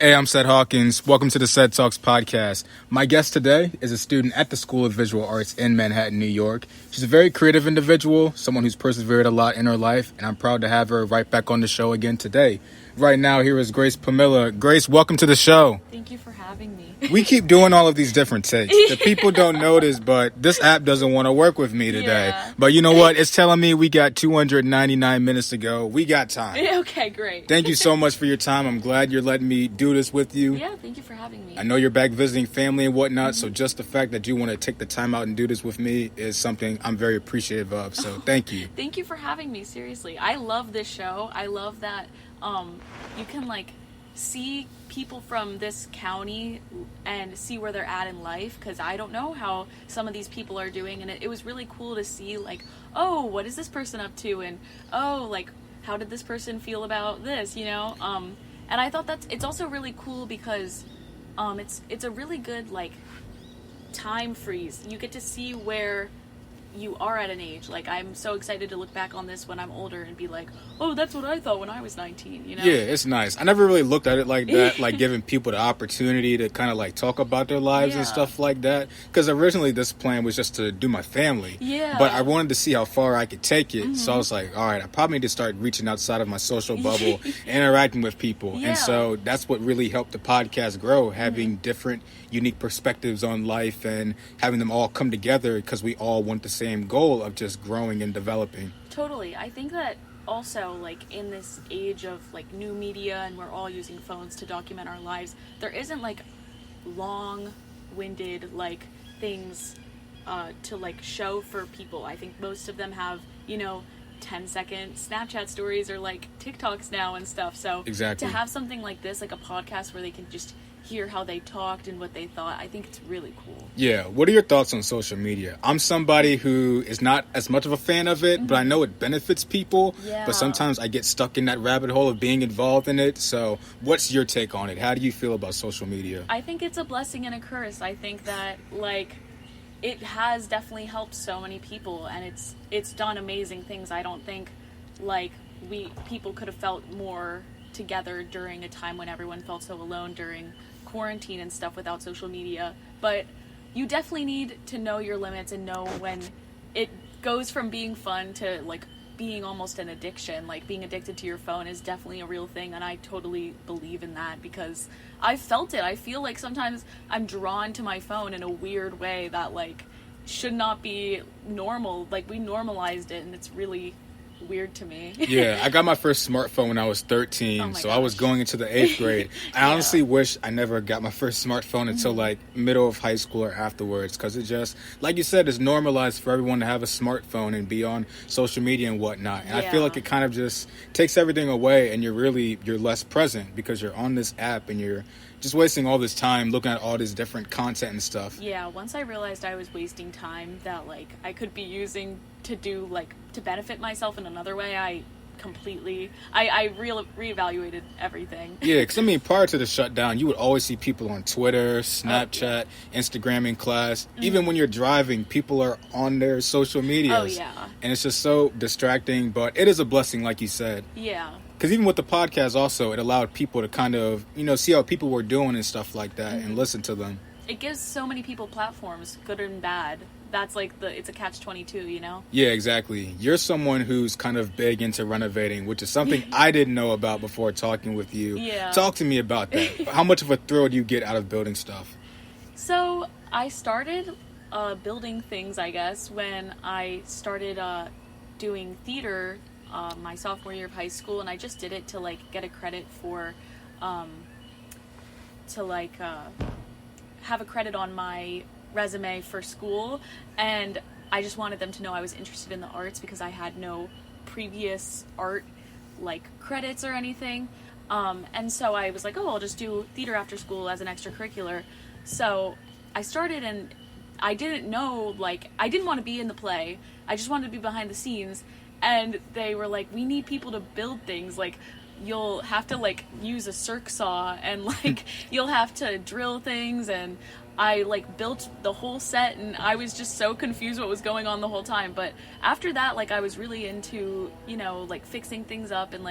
Hey, I'm Seth Hawkins. Welcome to the CedTalks Podcast. My guest today is a student at the School of Visual Arts in Manhattan, New York. She's a very creative individual, someone who's persevered a lot in her life, and I'm proud to have her right back on the show again today. Right now, here is Grace Pomona. Grace, welcome to the show. Thank you for having me. We keep doing all of these different takes. The people don't notice, but this app doesn't want to work with me today. Yeah. But you know what? It's telling me we got 299 minutes to go. We got time. Okay, great. Thank you so much for your time. I'm glad you're letting me do this with you. Yeah, thank you for having me. I know you're back visiting family and whatnot, so just the fact that you want to take the time out and do this with me is something I'm very appreciative of, so thank you. Thank you for having me, seriously. I love this show. I love that you can see people from this county and see where they're at in life, because I don't know how some of these people are doing, and it was really cool to see oh, what is this person up to, and how did this person feel about this, and I thought it's also really cool because it's a really good time freeze. You get to see where you are at an age. I'm so excited to look back on this when I'm older and be like, oh, that's what I thought when I was 19, Yeah, it's nice. I never really looked at it like that, giving people the opportunity to kind of talk about their lives and stuff like that. Because originally this plan was just to do my family. Yeah. But I wanted to see how far I could take it. Mm-hmm. So I was like, all right, I probably need to start reaching outside of my social bubble, interacting with people. Yeah. And so that's what really helped the podcast grow, having different unique perspectives on life and having them all come together because we all want the same goal of just growing and developing. Totally. I think that also in this age of new media, and we're all using phones to document our lives, there isn't long-winded things to show for people. I think most of them have 10-second Snapchat stories or TikToks now and stuff. So exactly. To have something like this, a podcast where they can just hear how they talked and what they thought, I think it's really cool. Yeah. What are your thoughts on social media? I'm somebody who is not as much of a fan of it, but I know it benefits people. Yeah. But sometimes I get stuck in that rabbit hole of being involved in it. So what's your take on it? How do you feel about social media? I think it's a blessing and a curse. I think that it has definitely helped so many people, and it's done amazing things. I don't think people could have felt more together during a time when everyone felt so alone during quarantine and stuff without social media. But you definitely need to know your limits and know when it goes from being fun to being almost an addiction. Being addicted to your phone is definitely a real thing, and I totally believe in that because I've felt it. I feel sometimes I'm drawn to my phone in a weird way that should not be normal. We normalized it, and it's really weird to me. Yeah, I got my first smartphone when I was 13, so gosh. I was going into the 8th grade. I honestly wish I never got my first smartphone until middle of high school or afterwards, because it just, like you said, it's normalized for everyone to have a smartphone and be on social media and whatnot. And I feel it kind of just takes everything away, and you're less present because you're on this app and you're just wasting all this time looking at all this different content and stuff. Yeah, once I realized I was wasting time that I could be using to do to benefit myself in another way, I reevaluated everything. Yeah, because prior to the shutdown, you would always see people on Twitter, Snapchat, Instagram in class. Mm-hmm. Even when you're driving, people are on their social medias. Oh, yeah. And it's just so distracting, but it is a blessing, like you said. Yeah. Because even with the podcast also, it allowed people to kind of, see how people were doing and stuff like that and listen to them. It gives so many people platforms, good and bad. That's it's a catch-22, Yeah, exactly. You're someone who's kind of big into renovating, which is something I didn't know about before talking with you. Yeah. Talk to me about that. How much of a thrill do you get out of building stuff? So I started building things, I guess, when I started doing theater my sophomore year of high school, and I just did it to get a credit for have a credit on my resume for school, and I just wanted them to know I was interested in the arts because I had no previous art credits or anything, and so I was I'll just do theater after school as an extracurricular. So I started, and I didn't know I didn't want to be in the play, I just wanted to be behind the scenes, and they were we need people to build things, you'll have to use a circ saw, and you'll have to drill things, and I built the whole set, and I was just so confused what was going on the whole time. But after that, I was really into, fixing things up and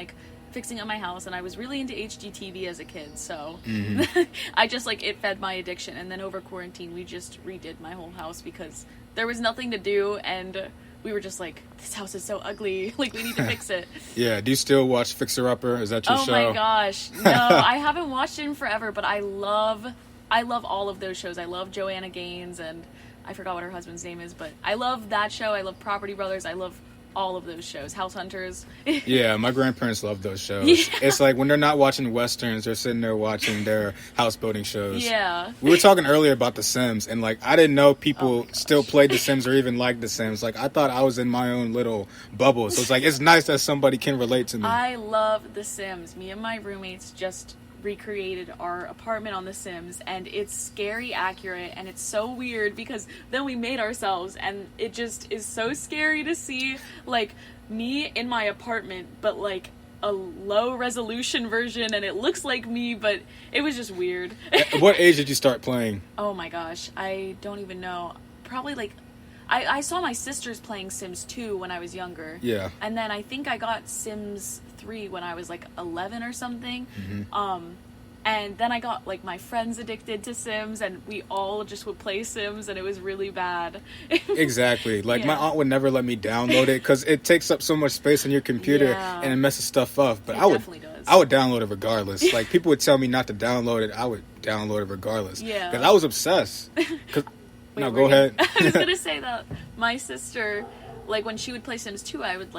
fixing up my house, and I was really into HGTV as a kid, so Mm-hmm. I just, like, it fed my addiction. And then over quarantine, we just redid my whole house because there was nothing to do, and we were just like, this house is so ugly, like, we need to fix it. Yeah, do you still watch Fixer Upper? Is that your show? Oh my gosh, no, I haven't watched it in forever, but I love all of those shows. I love Joanna Gaines, and I forgot what her husband's name is, but I love that show. I love Property Brothers. I love all of those shows. House Hunters. Yeah, my grandparents love those shows. Yeah. It's like when they're not watching Westerns, they're sitting there watching their house building shows. Yeah. We were talking earlier about The Sims, and like I didn't know people Oh still played The Sims or even liked The Sims. Like I thought I was in my own little bubble. So it's like it's nice that somebody can relate to me. I love The Sims. Me and my roommates just recreated our apartment on The Sims, and it's scary accurate, and it's so weird because then we made ourselves, and it just is so scary to see, like, me in my apartment, but like a low resolution version, and it looks like me, but it was just weird. At what age did you start playing? Oh my gosh, I don't even know. Probably like I saw my sisters playing Sims 2 when I was younger. Yeah. And then I think I got Sims 3 when I was like 11 or something. Mm-hmm. And then I got like my friends addicted to Sims, and we all just would play Sims, and it was really bad. Exactly. Like my Yeah. aunt would never let me download it because it takes up so much space on your computer Yeah. and it messes stuff up. But It I would definitely does. I would download it regardless. Like people would tell me not to download it, I would download it regardless. Yeah. Because I was obsessed. No, Wait, go were you- ahead. I was gonna say that my sister, like when she would play Sims 2, I was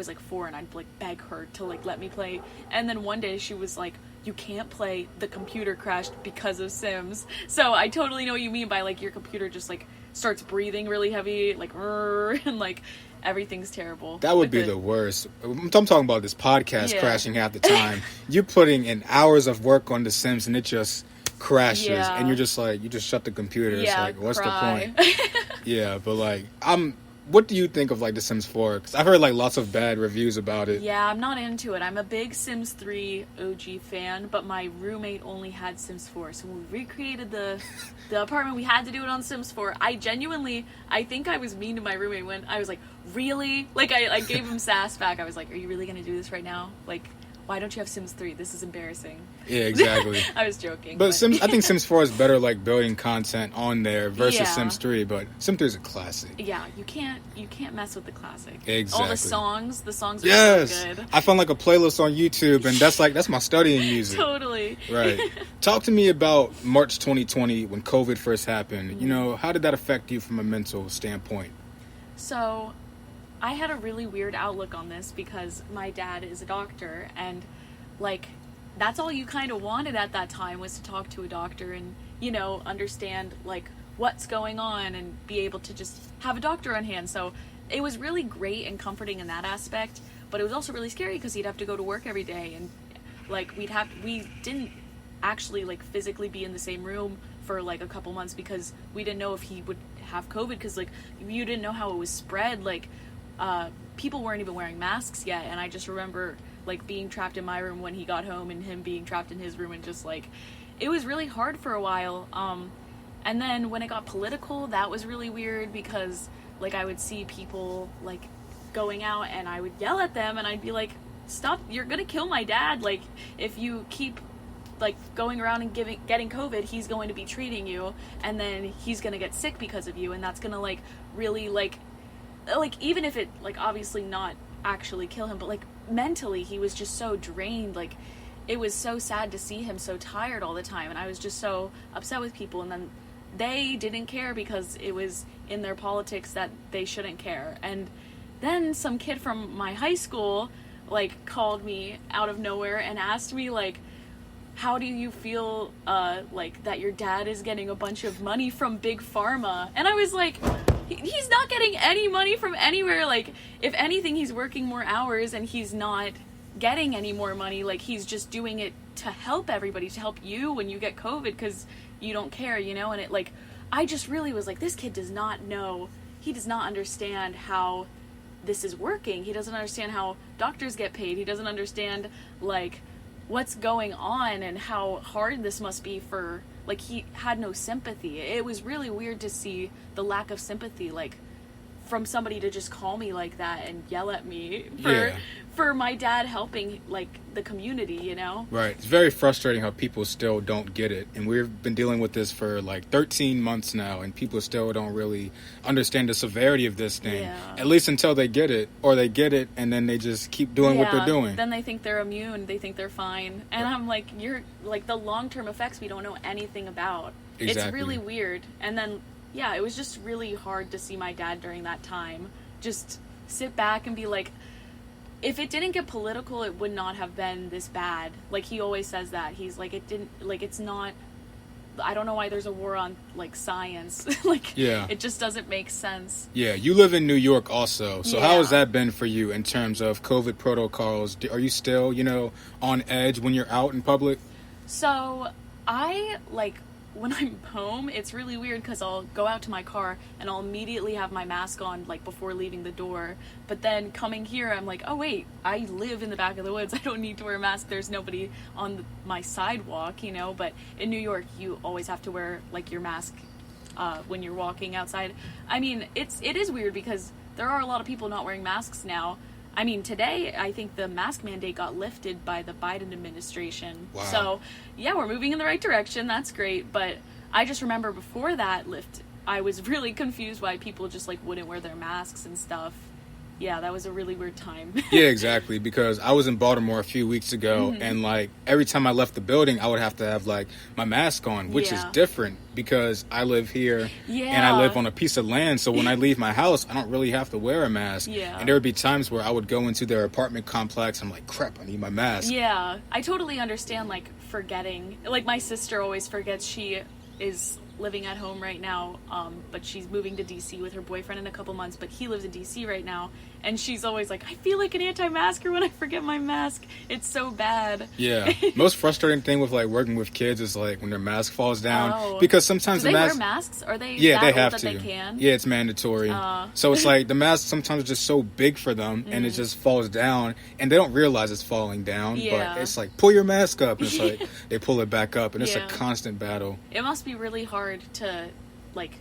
like 4, and I'd like beg her to like let me play. And then one day she was like, "You can't play. The computer crashed because of Sims." So I totally know what you mean by like your computer just like starts breathing really heavy, like and like everything's terrible. That would with be it. the worst. I'm talking about this podcast Yeah. crashing half the time. You're putting in hours of work on The Sims and it just crashes, Yeah. and you're just like, you just shut the computer. Yeah, It's like, what's cry. the point? Yeah, but like, what do you think of like The Sims 4? Because I've heard like lots of bad reviews about it. Yeah, I'm not into it. I'm a big Sims 3 OG fan, but my roommate only had Sims 4. So when we recreated the apartment, we had to do it on Sims 4. I think I was mean to my roommate when I was like, really? Like, I gave him sass back. I was like, are you really going to do this right now? Like, why don't you have Sims 3? This is embarrassing. Yeah, exactly. I was joking. But I think Sims 4 is better like building content on there versus Yeah. Sims 3, but Sims 3 is a classic. Yeah, you can't mess with the classic. Exactly. All the songs are Yes. so good. I found like a playlist on YouTube, and that's my studying music. Totally. Right. Talk to me about March 2020 when COVID first happened. You know, how did that affect you from a mental standpoint? So, I had a really weird outlook on this because my dad is a doctor, and like that's all you kind of wanted at that time was to talk to a doctor and, you know, understand like what's going on and be able to just have a doctor on hand. So it was really great and comforting in that aspect, but it was also really scary because he'd have to go to work every day, and like we didn't actually like physically be in the same room for like a couple months because we didn't know if he would have COVID, because like you didn't know how it was spread. Like people weren't even wearing masks yet, and I just remember like being trapped in my room when he got home and him being trapped in his room, and just like it was really hard for a while. And then when it got political, that was really weird because like I would see people like going out and I would yell at them and I'd be like, stop, you're gonna kill my dad. Like if you keep like going around and getting COVID, he's going to be treating you, and then he's gonna get sick because of you, and that's gonna like really like even if it like obviously not actually kill him, but like mentally he was just so drained. Like it was so sad to see him so tired all the time, and I was just so upset with people. And then they didn't care because it was in their politics that they shouldn't care. And then some kid from my high school like called me out of nowhere and asked me like, how do you feel like that your dad is getting a bunch of money from Big Pharma? And I was like, he's not getting any money from anywhere. Like if anything, he's working more hours and he's not getting any more money. Like he's just doing it to help everybody, to help you when you get COVID because you don't care, you know. And it like I just really was like, this kid does not know, he does not understand how this is working. He doesn't understand how doctors get paid. He doesn't understand like what's going on and how hard this must be for, like, he had no sympathy. It was really weird to see the lack of sympathy like from somebody to just call me like that and yell at me Yeah. for my dad helping, like, the community, you know? Right. It's very frustrating how people still don't get it. And we've been dealing with this for like 13 months now, and people still don't really understand the severity of this thing. Yeah. At least until they get it, or they get it and then they just keep doing what they're doing. Then they think they're immune, they think they're fine. And I'm like, you're, like, the long-term effects we don't know anything about. Exactly. It's really weird. And then, yeah, it was just really hard to see my dad during that time. Just sit back and be like, if it didn't get political, it would not have been this bad. Like, he always says that. He's like, it didn't, like, it's not, I don't know why there's a war on, like, science. Like, Yeah. It just doesn't make sense. Yeah, you live in New York also. So Yeah. how has that been for you in terms of COVID protocols? Are you still, on edge when you're out in public? So, I, like, when I'm home, it's really weird because I'll go out to my car and I'll immediately have my mask on, like, before leaving the door. But then coming here, I'm like, oh, wait, I live in the back of the woods. I don't need to wear a mask. There's nobody on my sidewalk, But in New York, you always have to wear, like, your mask when you're walking outside. I mean, it is weird because there are a lot of people not wearing masks now. I mean, today, I think the mask mandate got lifted by the Biden administration. Wow. So, yeah, we're moving in the right direction. That's great. But I just remember before that lift, I was really confused why people just, like, wouldn't wear their masks and stuff. Yeah, that was a really weird time. Yeah, exactly. Because I was in Baltimore a few weeks ago, and like every time I left the building, I would have to have like my mask on, which is Yeah. different because I live here and I live on a piece of land. So when I leave my house, I don't really have to wear a mask. Yeah. And there would be times where I would go into their apartment complex. And I'm like, crap, I need my mask. Yeah, I totally understand, like, forgetting. Like, my sister always forgets she is living at home right now, but she's moving to DC with her boyfriend in a couple months, but he lives in DC right now, and she's always like, I feel like an anti-masker when I forget my mask. It's so bad. Yeah. Most frustrating thing with like working with kids is like when their mask falls down. Oh. Because sometimes Do the they mask... wear masks? Are they Yeah, that they old have that to. they can? Yeah, it's mandatory. So it's like the mask sometimes is just so big for them, and it just falls down, and they don't realize it's falling down. Yeah. But it's like, pull your mask up. And it's like they pull it back up, and it's a Yeah. constant battle. It must be really hard to, like,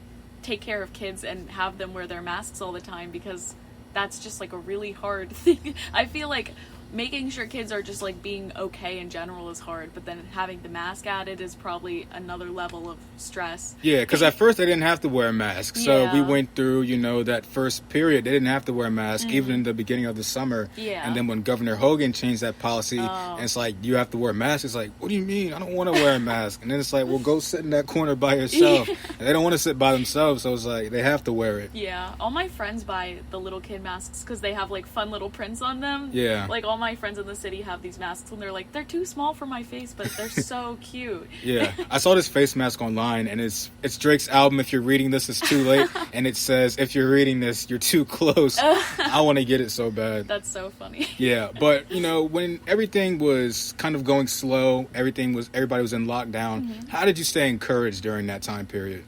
take care of kids and have them wear their masks all the time, because that's just, like, a really hard thing. I feel like making sure kids are just, like, being okay in general is hard, but then having the mask added is probably another level of stress. Yeah, because at first they didn't have to wear a mask. So Yeah. we went through, that first period. They didn't have to wear a mask, even in the beginning of the summer. Yeah. And then when Governor Hogan changed that policy, and it's like, you have to wear a mask. It's like, what do you mean? I don't want to wear a mask. And then it's like, well, go sit in that corner by yourself. And they don't want to sit by themselves. So it's like, they have to wear it. Yeah, all my friends buy the little kid masks because they have, like, fun little prints on them. Yeah. Like, all my friends in the city have these masks, and they're like, they're too small for my face, but they're so cute. Yeah, I saw this face mask online, and it's Drake's album, If You're Reading This, It's Too Late, and it says, if you're reading this, you're too close. I want to get it so bad. That's so funny. Yeah, but, when everything was kind of going slow, everybody was in lockdown, how did you stay encouraged during that time period?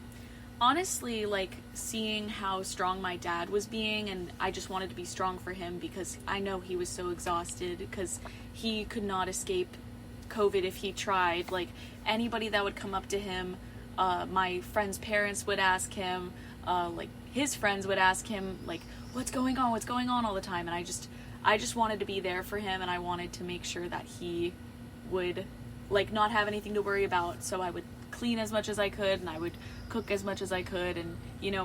Honestly, like, seeing how strong my dad was being, and I just wanted to be strong for him because I know he was so exhausted because he could not escape COVID if he tried. Like, anybody that would come up to him, my friend's parents would ask him, like, his friends would ask him, like, what's going on all the time, and I just wanted to be there for him, and I wanted to make sure that he would, like, not have anything to worry about, so I would clean as much as I could, and I would cook as much as I could, and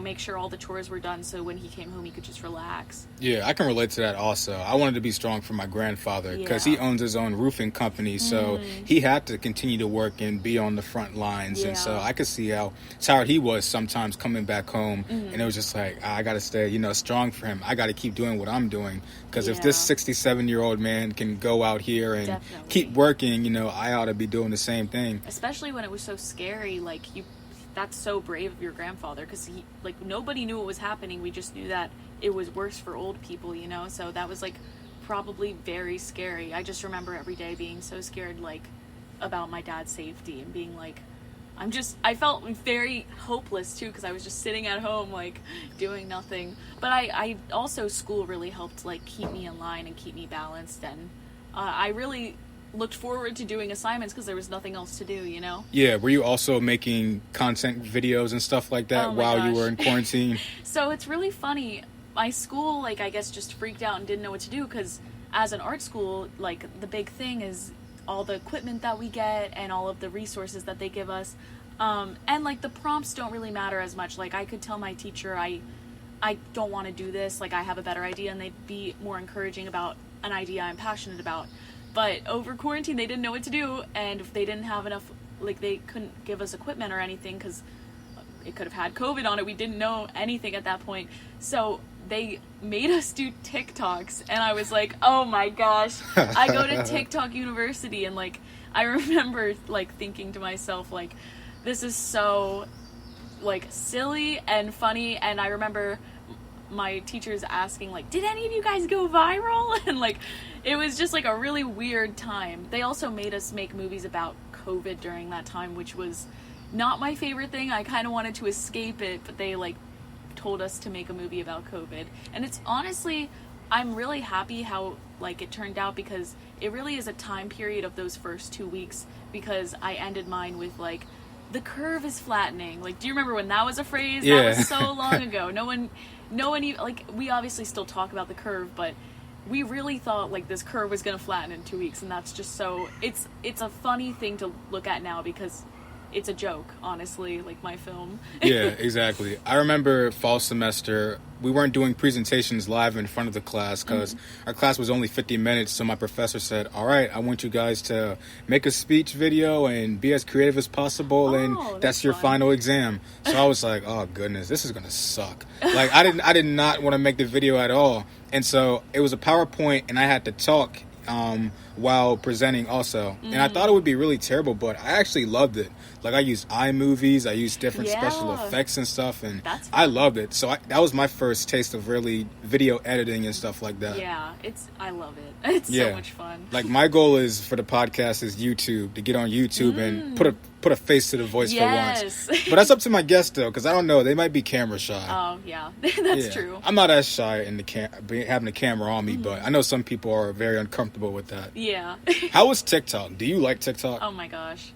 make sure all the chores were done so when he came home he could just relax. Yeah, I can relate to that also. I wanted to be strong for my grandfather because he owns his own roofing company, so he had to continue to work and be on the front lines. And so I could see how tired he was sometimes coming back home, and it was just like, I got to stay strong for him. I got to keep doing what I'm doing, because if this 67-year-old man can go out here and keep working, I ought to be doing the same thing. Especially when it was so scary. Like, that's so brave of your grandfather, because he, like, nobody knew what was happening. We just knew that it was worse for old people, so that was, like, probably very scary. I just remember every day being so scared, like, about my dad's safety, and being like, I felt very hopeless too, because I was just sitting at home, like, doing nothing. But I also, school really helped, like, keep me in line and keep me balanced, and I really looked forward to doing assignments because there was nothing else to do, Yeah, were you also making content videos and stuff like that while you were in quarantine? So it's really funny. my school, like, I guess just freaked out and didn't know what to do, because as an art school, like, the big thing is all the equipment that we get and all of the resources that they give us. And, like, the prompts don't really matter as much. Like, I could tell my teacher I don't want to do this, like, I have a better idea, and they'd be more encouraging about an idea I'm passionate about. But over quarantine, they didn't know what to do, and if they didn't have enough, like, they couldn't give us equipment or anything, because it could have had COVID on it. We didn't know anything at that point. So they made us do TikToks, and I was like, oh my gosh, I go to TikTok University, and, like, I remember, like, thinking to myself, like, this is so, like, silly and funny. And I remember my teachers asking, like, did any of you guys go viral? And, like, it was just, like, a really weird time. They also made us make movies about COVID during that time, which was not my favorite thing. I kind of wanted to escape it, but they, like, told us to make a movie about COVID. And it's honestly, I'm really happy how, like, it turned out, because it really is a time period of those first 2 weeks, because I ended mine with, like, the curve is flattening. Like, do you remember when that was a phrase? Yeah. That was so long ago. No one even, like, we obviously still talk about the curve, but we really thought, like, this curve was going to flatten in 2 weeks, and that's just so, it's a funny thing to look at now, because it's a joke, honestly, like, my film. Yeah, exactly. I remember fall semester, we weren't doing presentations live in front of the class, because our class was only 50 minutes, so my professor said, all right, I want you guys to make a speech video and be as creative as possible, and that's your fun. final exam. So I was like, oh goodness, this is going to suck. Like, I did not want to make the video at all. And so it was a PowerPoint, and I had to talk while presenting also. And I thought it would be really terrible, but I actually loved it. Like, I used iMovies, I used different special effects and stuff, and I loved it. So that was my first taste of really video editing and stuff like that. Yeah, I love it. It's so much fun. Like, my goal is for the podcast is YouTube, to get on YouTube and put a face to the voice for once. But that's up to my guests, though, because I don't know, they might be camera shy. Oh, yeah, that's true. I'm not as shy in having the camera on me, but I know some people are very uncomfortable with that. Yeah. How was TikTok? Do you like TikTok? Oh my gosh.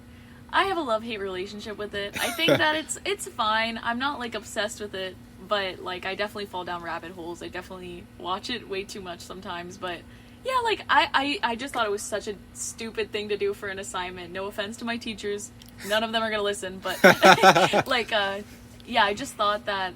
I have a love-hate relationship with it. I think that it's fine. I'm not, like, obsessed with it, but, like, I definitely fall down rabbit holes. I definitely watch it way too much sometimes, but yeah, like, I just thought it was such a stupid thing to do for an assignment. No offense to my teachers. None of them are gonna listen, but like, yeah, I just thought that,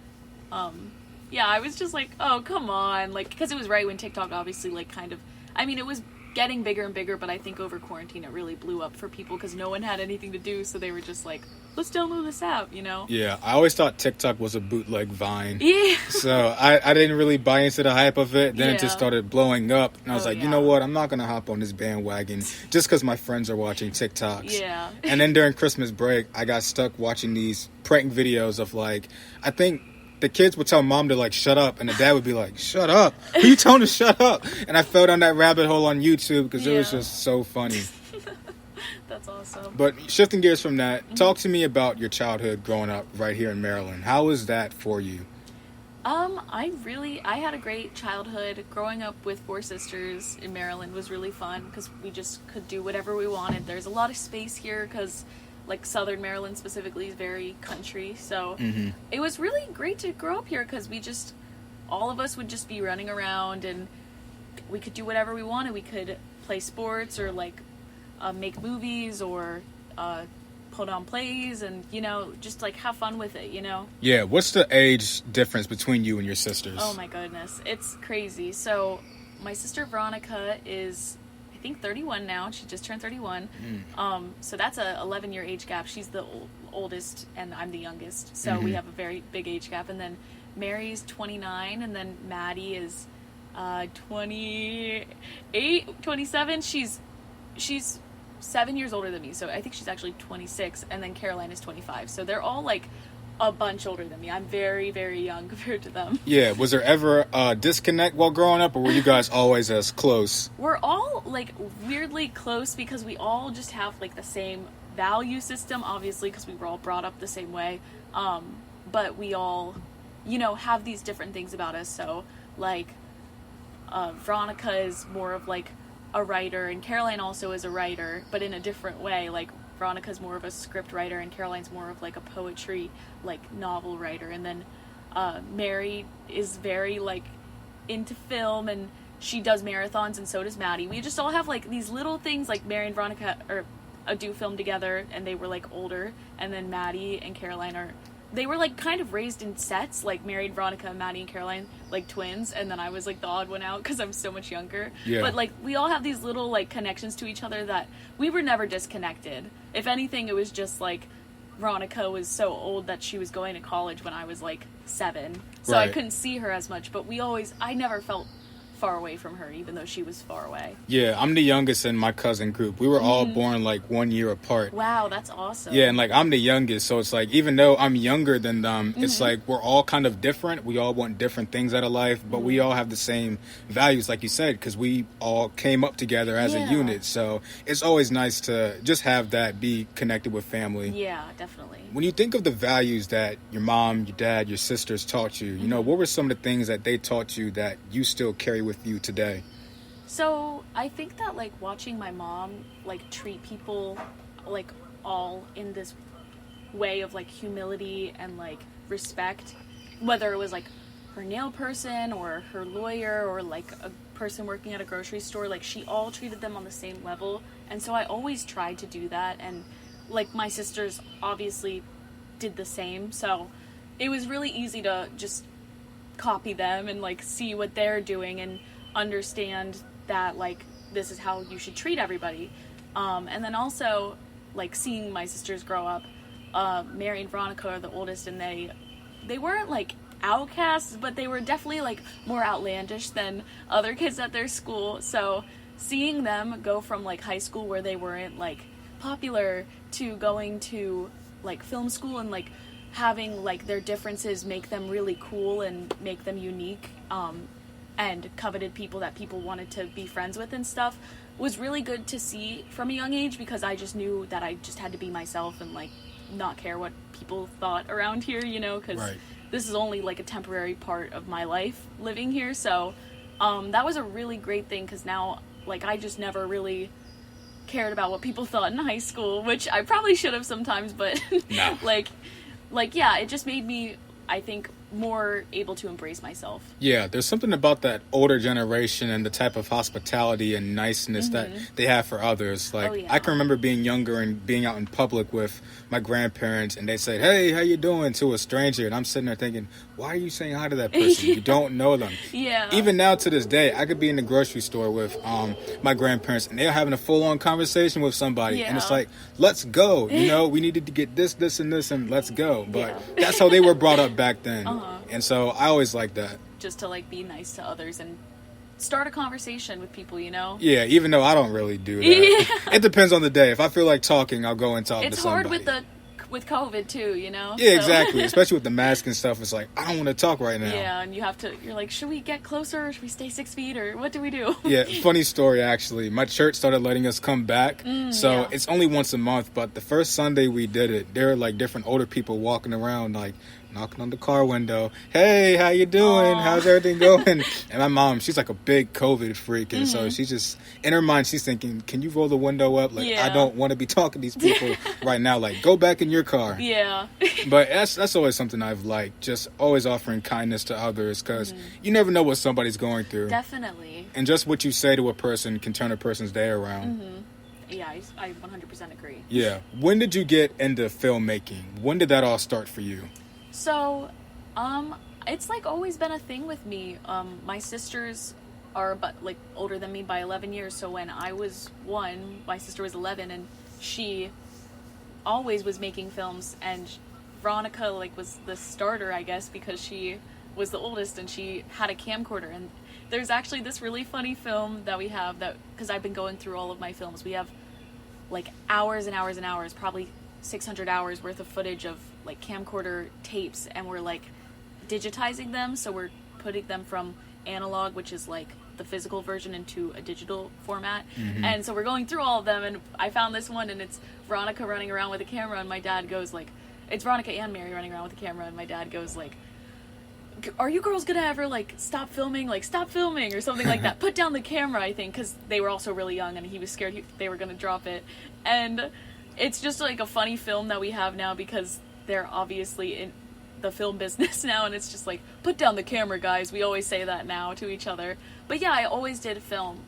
yeah, I was just like, oh, come on, like, because it was right when TikTok obviously, like, kind of, I mean, it was getting bigger and bigger, but I think over quarantine it really blew up for people because no one had anything to do, so they were just like, let's download this app, you know? Yeah, I always thought TikTok was a bootleg Vine. Yeah. So I didn't really buy into the hype of it. Then it just started blowing up, and I was like, you know what? I'm not going to hop on this bandwagon just because my friends are watching TikToks. Yeah. And then during Christmas break, I got stuck watching these prank videos of, like, I think the kids would tell mom to, like, shut up, and the dad would be like, shut up. Who you telling to shut up? And I fell down that rabbit hole on YouTube because it was just so funny. That's awesome. But shifting gears from that, talk to me about your childhood growing up right here in Maryland. How was that for you? I had a great childhood. Growing up with 4 sisters in Maryland was really fun because we just could do whatever we wanted. There's a lot of space here because, like, Southern Maryland specifically is very country. So it was really great to grow up here because all of us would just be running around and we could do whatever we wanted. We could play sports or, like, make movies or put on plays and, you know, just, like, have fun with it, you know? Yeah, what's the age difference between you and your sisters? Oh my goodness, it's crazy. So my sister Veronica is, I think, 31 now. She just turned 31. So that's a 11-year age gap. She's the oldest and I'm the youngest. So we have a very big age gap. And then Mary's 29 and then Maddie is 28, 27. She's 7 years older than me, so I think she's actually 26, and then Caroline is 25. So they're all, like, a bunch older than me. I'm very, very young compared to them. Yeah, was there ever a disconnect while growing up, or were you guys always as close? We're all, like, weirdly close because we all just have, like, the same value system, obviously, because we were all brought up the same way. But we all, you know, have these different things about us. So, like, Veronica is more of, like, a writer, and Caroline also is a writer, but in a different way. Like, Veronica's more of a script writer, and Caroline's more of, like, a poetry, like, novel writer. And then Mary is very, like, into film, and she does marathons, and so does Maddie. We just all have, like, these little things, like Mary and Veronica do film together, and they were, like, older, and then Maddie and Caroline they were, like, kind of raised in sets, like Mary and Veronica and Maddie and Caroline, like, twins, and then I was, like, the odd one out because I'm so much younger. Yeah. But, like, we all have these little, like, connections to each other that we were never disconnected. If anything, it was just, like, Veronica was so old that she was going to college when I was, like, 7. So Right. I couldn't see her as much, but I never felt far away from her, even though she was far away. Yeah, I'm the youngest in my cousin group. We were all born like 1 year apart. Wow, that's awesome. Yeah, and like I'm the youngest, so it's like even though I'm younger than them, it's like we're all kind of different. We all want different things out of life, but we all have the same values, like you said, because we all came up together as a unit. So it's always nice to just have that, be connected with family. Yeah, definitely. When you think of the values that your mom, your dad, your sisters taught you, you know, what were some of the things that they taught you that you still carry with you today? So I think that, like, watching my mom, like, treat people, like, all in this way of, like, humility and, like, respect, whether it was, like, her nail person or her lawyer or, like, a person working at a grocery store, like, she all treated them on the same level. And so I always tried to do that, and, like, my sisters obviously did the same, so it was really easy to just copy them and, like, see what they're doing and understand that, like, this is how you should treat everybody. And then also, like, seeing my sisters grow up, Mary and Veronica are the oldest, and they weren't, like, outcasts, but they were definitely, like, more outlandish than other kids at their school. So seeing them go from, like, high school where they weren't, like, popular to going to, like, film school and, like, having, like, their differences make them really cool and make them unique, and coveted people that people wanted to be friends with and stuff, was really good to see from a young age, because I just knew that I just had to be myself and, like, not care what people thought around here, you know, because this is only, like, a temporary part of my life living here. So that was a really great thing, because now, like, I just never really cared about what people thought in high school, which I probably should have sometimes, but No. like yeah, it just made me, I think, more able to embrace myself. Yeah, there's something about that older generation and the type of hospitality and niceness that they have for others. Like, I can remember being younger and being out in public with my grandparents, and they said, "Hey, how you doing?" to a stranger, and I'm sitting there thinking, why are you saying hi to that person? You don't know them. Yeah. Even now to this day, I could be in the grocery store with my grandparents, and they're having a full-on conversation with somebody, and it's like, let's go. You know, we needed to get this, and this, and let's go. But that's how they were brought up back then. And so I always like that. Just to, like, be nice to others and start a conversation with people, you know? Yeah, even though I don't really do that. It depends on the day. If I feel like talking, I'll go and talk to somebody. It's hard with COVID too, you know? Yeah, so. exactly. Especially with the mask and stuff. It's like, I don't want to talk right now. Yeah, and you're like, should we get closer, or should we stay 6 feet, or what do we do? Yeah, funny story, actually. My church started letting us come back. So it's only once a month, but the first Sunday we did it, there were, like, different older people walking around, like, knocking on the car window. Hey, how you doing? Aww. How's everything going? And my mom, she's like a big COVID freak, and so she just, in her mind, she's thinking, can you roll the window up? Like, I don't want to be talking to these people right now. Like, go back in your car. Yeah. But that's always something I've liked, just always offering kindness to others, because you never know what somebody's going through. Definitely. And just what you say to a person can turn a person's day around. Yeah, I 100% agree. Yeah. When did you get into filmmaking? When did that all start for you? So, it's, like, always been a thing with me. My sisters are like older than me by 11 years, so when I was 1, my sister was 11, and she always was making films, and Veronica, like, was the starter, I guess, because she was the oldest and she had a camcorder. And there's actually this really funny film that we have, that, because I've been going through all of my films, we have, like, hours and hours and hours, probably 600 hours worth of footage of, like, camcorder tapes, and we're, like, digitizing them, so we're putting them from analog, which is, like, the physical version, into a digital format. And so we're going through all of them, and I found this one, and it's Veronica running around with a camera, and my dad goes, like, it's Veronica and Mary running around with a camera, and my dad goes, like, are you girls gonna ever, like, stop filming, or something like that? Put down the camera, I think, because they were also really young, and he was scared they were gonna drop it. And it's just, like, a funny film that we have now, because they're obviously the film business now, and it's just like, put down the camera, guys. We always say that now to each other. But yeah, I always did film.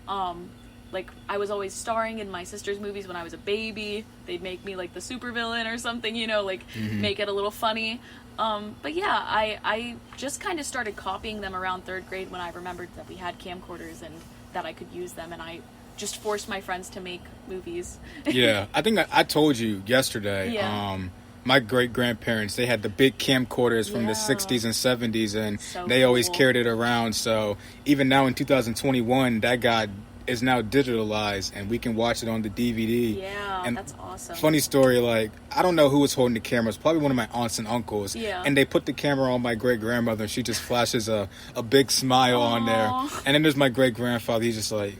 Like, I was always starring in my sister's movies when I was a baby. They'd make me, like, the supervillain or something, you know, like, make it a little funny. But yeah, I just kind of started copying them around 3rd grade when I remembered that we had camcorders and that I could use them, and I just forced my friends to make movies. Yeah, I think I told you yesterday. Yeah. My great-grandparents, they had the big camcorders from the 60s and 70s, and So they always cool. carried it around. So even now in 2021, that is now digitalized, and we can watch it on the DVD. Yeah, and that's awesome. Funny story, like, I don't know who was holding the camera. It's probably one of my aunts and uncles. Yeah. And they put the camera on my great-grandmother, and she just flashes a big smile on there. And then there's my great-grandfather. He's just like,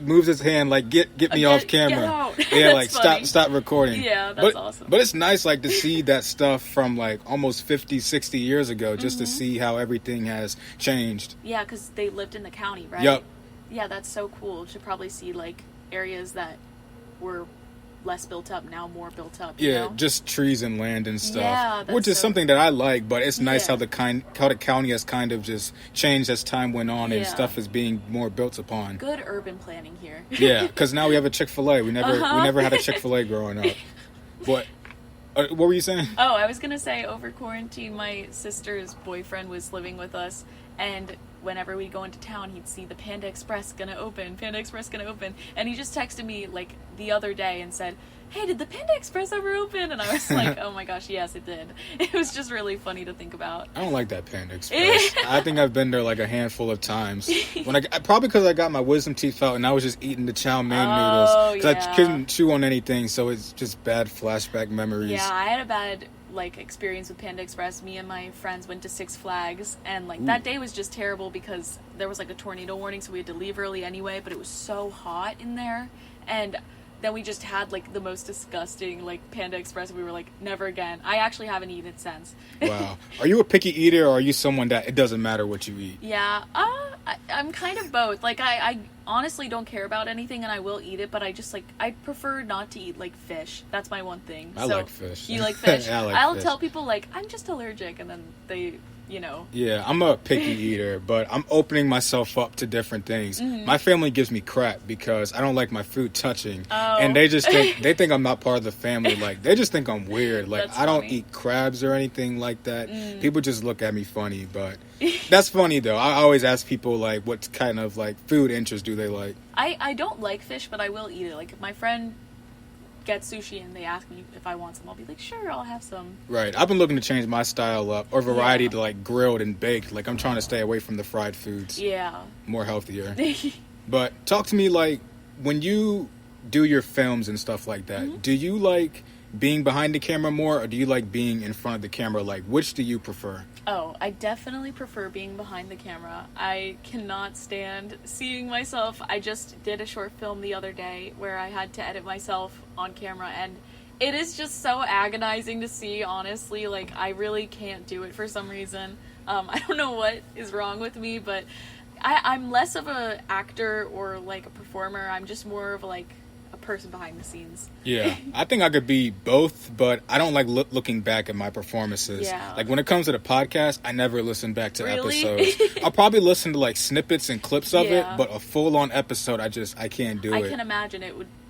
moves his hand like, get me off camera. Get out. Yeah, like, That's funny. stop recording. Yeah, that's awesome. But it's nice, like, to see that stuff from, like, almost 50, 60 years ago, just to see how everything has changed. Yeah, because they lived in the county, right? Yep. Yeah, that's so cool to probably see, like, areas that were less built up, now more built up, you know? Just trees and land and stuff. Yeah, that's which is something that I like, but it's nice Yeah. how the county has kind of just changed as time went on and Yeah. stuff is being more built upon. Good urban planning here. Yeah, because now we have a Chick-fil-A. We never had a Chick-fil-A growing up. What were you saying? Oh, I was going to say, over quarantine, my sister's boyfriend was living with us, and whenever we go into town, he'd see the Panda Express gonna open, and he just texted me, like, the other day and said, hey, did the Panda Express ever open? And I was like, oh my gosh, yes, it did. It was just really funny to think about. I don't like that Panda Express. I think I've been there like a handful of times. Probably because I got my wisdom teeth out and I was just eating the chow mein noodles. Because I couldn't chew on anything, so it's just bad flashback memories. Yeah, I had a bad experience with Panda Express. Me and my friends went to Six Flags, and that day was just terrible because there was a tornado warning, so we had to leave early anyway, but it was so hot in there, and then we just had the most disgusting Panda Express. We were like, never again. I actually haven't eaten it since. Wow. Are you a picky eater, or are you someone that it doesn't matter what you eat? Yeah, I'm kind of both. I honestly don't care about anything, and I will eat it, but I prefer not to eat fish. That's my one thing. I like fish. You like fish? Yeah, I like I'll fish. tell people I'm just allergic, and then they, Yeah, I'm a picky eater, but I'm opening myself up to different things. Mm-hmm. My family gives me crap because I don't like my food touching. Oh. And they just think I'm not part of the family. They just think I'm weird. That's I don't funny. eat crabs or anything like that. People just look at me funny, but that's funny though. I always ask people what kind of food interest do they like? I don't like fish, but I will eat it. If my friend gets sushi and they ask me if I want some, I'll be like, sure, I'll have some. Right. I've been looking to change my style up, or variety to grilled and baked. I'm trying to stay away from the fried foods. Yeah. More healthier. But talk to me when you do your films and stuff like that, do you like being behind the camera more, or do you like being in front of the camera? Which do you prefer? Oh, I definitely prefer being behind the camera. I cannot stand seeing myself. I just did a short film the other day where I had to edit myself on camera, and it is just so agonizing to see, honestly. I really can't do it for some reason. I don't know what is wrong with me, but I'm less of a actor or a performer. I'm just more of a person behind the scenes. Yeah, I think I could be both, but I don't like looking back at my performances. Yeah. When it comes to the podcast, I never listen back to Really? episodes. I'll probably listen to snippets and clips of Yeah. it, but a full-on episode, I can't do it. I can imagine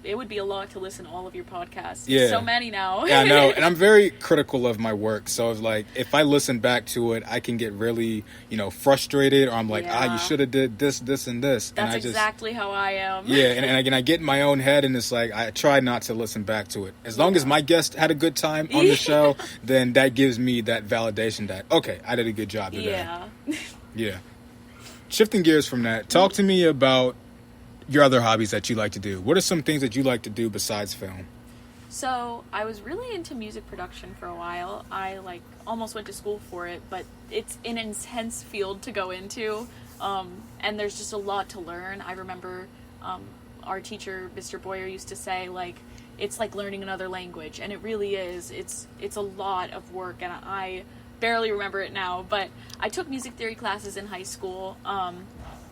it would be a lot to listen to all of your podcasts. Yeah. So many now. Yeah, I know, and I'm very critical of my work, so it's if I listen back to it, I can get really, frustrated, or I'm Yeah. you should have did this, and this. That's and I just, exactly how I am. Yeah, and again, I get in my own head, and it's I try not to listen back to it. As long as my guest had a good time on the show, then that gives me that validation that, okay, I did a good job today. Yeah. Yeah. Shifting gears from that, talk to me about your other hobbies that you like to do. What are some things that you like to do besides film? So I was really into music production for a while. I almost went to school for it, but it's an intense field to go into, and there's just a lot to learn. I remember our teacher, Mr. Boyer, used to say it's like learning another language, and it really is. It's a lot of work, and I barely remember it now. But I took music theory classes in high school,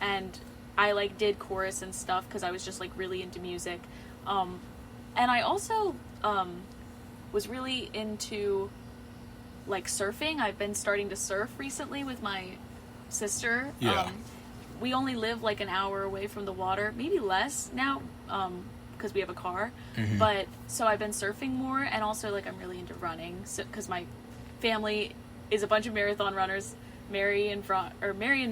and I did chorus and stuff because I was just really into music, and I also was really into like surfing. I've been starting to surf recently with my sister. Yeah. We only live like an hour away from the water, maybe less now, because we have a car. But so I've been surfing more, and also like I'm really into running. So because my family is a bunch of marathon runners, Mary and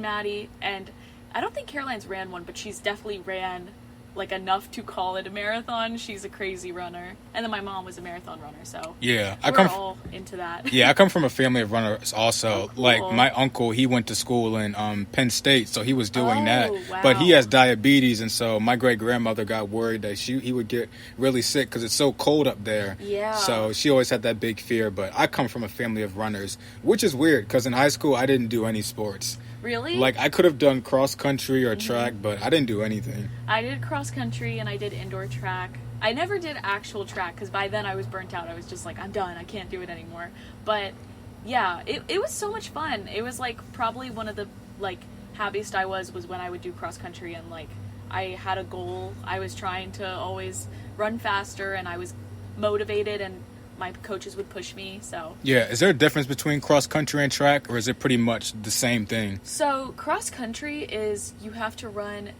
Maddie, and I don't think Caroline's ran one, but she's definitely ran like enough to call it a marathon. She's a crazy runner. And then my mom was a marathon runner, so yeah, we're all into that. Yeah, I come from a family of runners also. Oh, cool. Like my uncle, he went to school in Penn State, so he was doing that. Wow. But he has diabetes, and so my great grandmother got worried that he would get really sick because it's so cold up there. Yeah. So she always had that big fear. But I come from a family of runners, which is weird because in high school I didn't do any sports. Really? Like I could have done cross country or track, but I didn't do anything. I did cross country and I did indoor track. I never did actual track because by then I was burnt out. I was just like, I'm done. I can't do it anymore. But yeah, it was so much fun. It was like probably one of the like happiest I was when I would do cross country, and like I had a goal. I was trying to always run faster, and I was motivated, and my coaches would push me. So yeah, is there a difference between cross country and track, or is it pretty much the same thing? So cross country is you have to run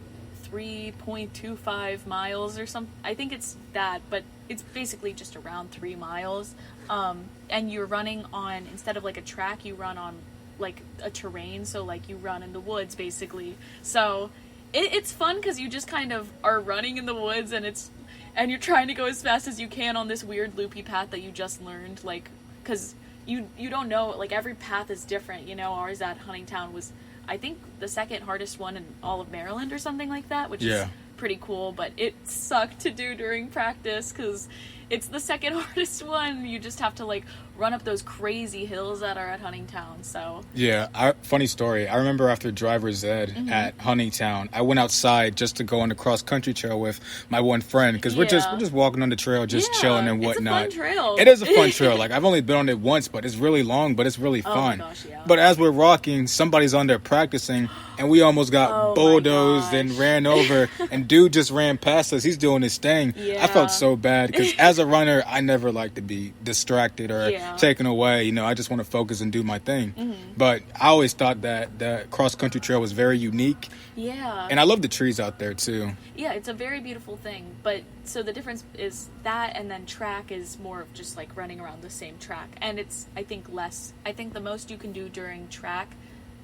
3.25 miles or something. I think it's that, but it's basically just around 3 miles. And you're running on, instead of like a track, you run on like a terrain. So like you run in the woods basically. So it's fun because you just kind of are running in the woods, and you're trying to go as fast as you can on this weird loopy path that you just learned, like, because you don't know, like, every path is different, you know. Ours at Huntingtown was, I think, the second hardest one in all of Maryland or something like that, which is pretty cool, but it sucked to do during practice because it's the second hardest one. You just have to like run up those crazy hills that are at Huntingtown. So yeah, funny story. I remember after driver's ed at Huntingtown, I went outside just to go on the cross country trail with my one friend because we're just walking on the trail, just chilling and whatnot. It's a fun trail. It is a fun trail. Like I've only been on it once, but it's really long, but it's really fun. Oh my gosh, yeah. But as we're walking, somebody's on there practicing, and we almost got bulldozed and ran over. And dude just ran past us. He's doing his thing. Yeah. I felt so bad because as a runner, I never like to be distracted or taken away. You know, I just want to focus and do my thing. But I always thought that the cross country trail was very unique. Yeah. And I love the trees out there too. Yeah, it's a very beautiful thing. But so the difference is that, and then track is more of just like running around the same track. And it's, I think, less. I think the most you can do during track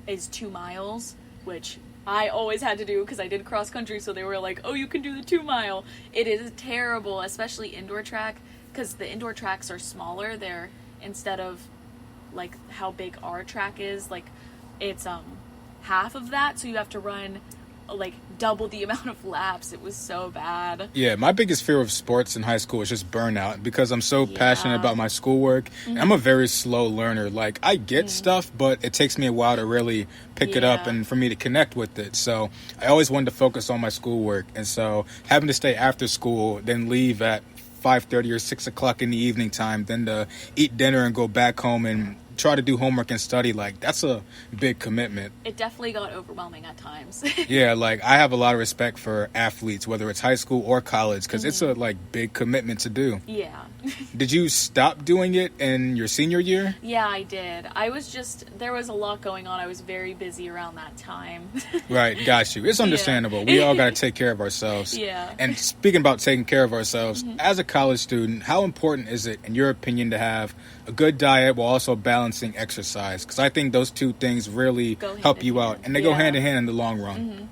is 2 miles, which I always had to do because I did cross country. So they were like, oh, you can do the 2 mile. It is terrible, especially indoor track, because the indoor tracks are smaller. They're, instead of like how big our track is, like it's half of that, so you have to run like double the amount of laps. It was so bad. Yeah, my biggest fear of sports in high school is just burnout because I'm so passionate about my schoolwork. And I'm a very slow learner. Like I get stuff, but it takes me a while to really pick it up and for me to connect with it. So I always wanted to focus on my schoolwork, and so having to stay after school, then leave at 5:30 or 6 o'clock in the evening time, then to eat dinner and go back home and try to do homework and study, like that's a big commitment. It definitely got overwhelming at times. Yeah, like I have a lot of respect for athletes, whether it's high school or college, because it's a like big commitment to do. Yeah. Did you stop doing it in your senior year? Yeah, I did. There was a lot going on. I was very busy around that time. Right, got you. It's understandable. We all got to take care of ourselves. Yeah. And speaking about taking care of ourselves, as a college student, how important is it, in your opinion, to have a good diet while also balancing exercise? Because I think those two things really help you out, and they go hand in hand in the long run.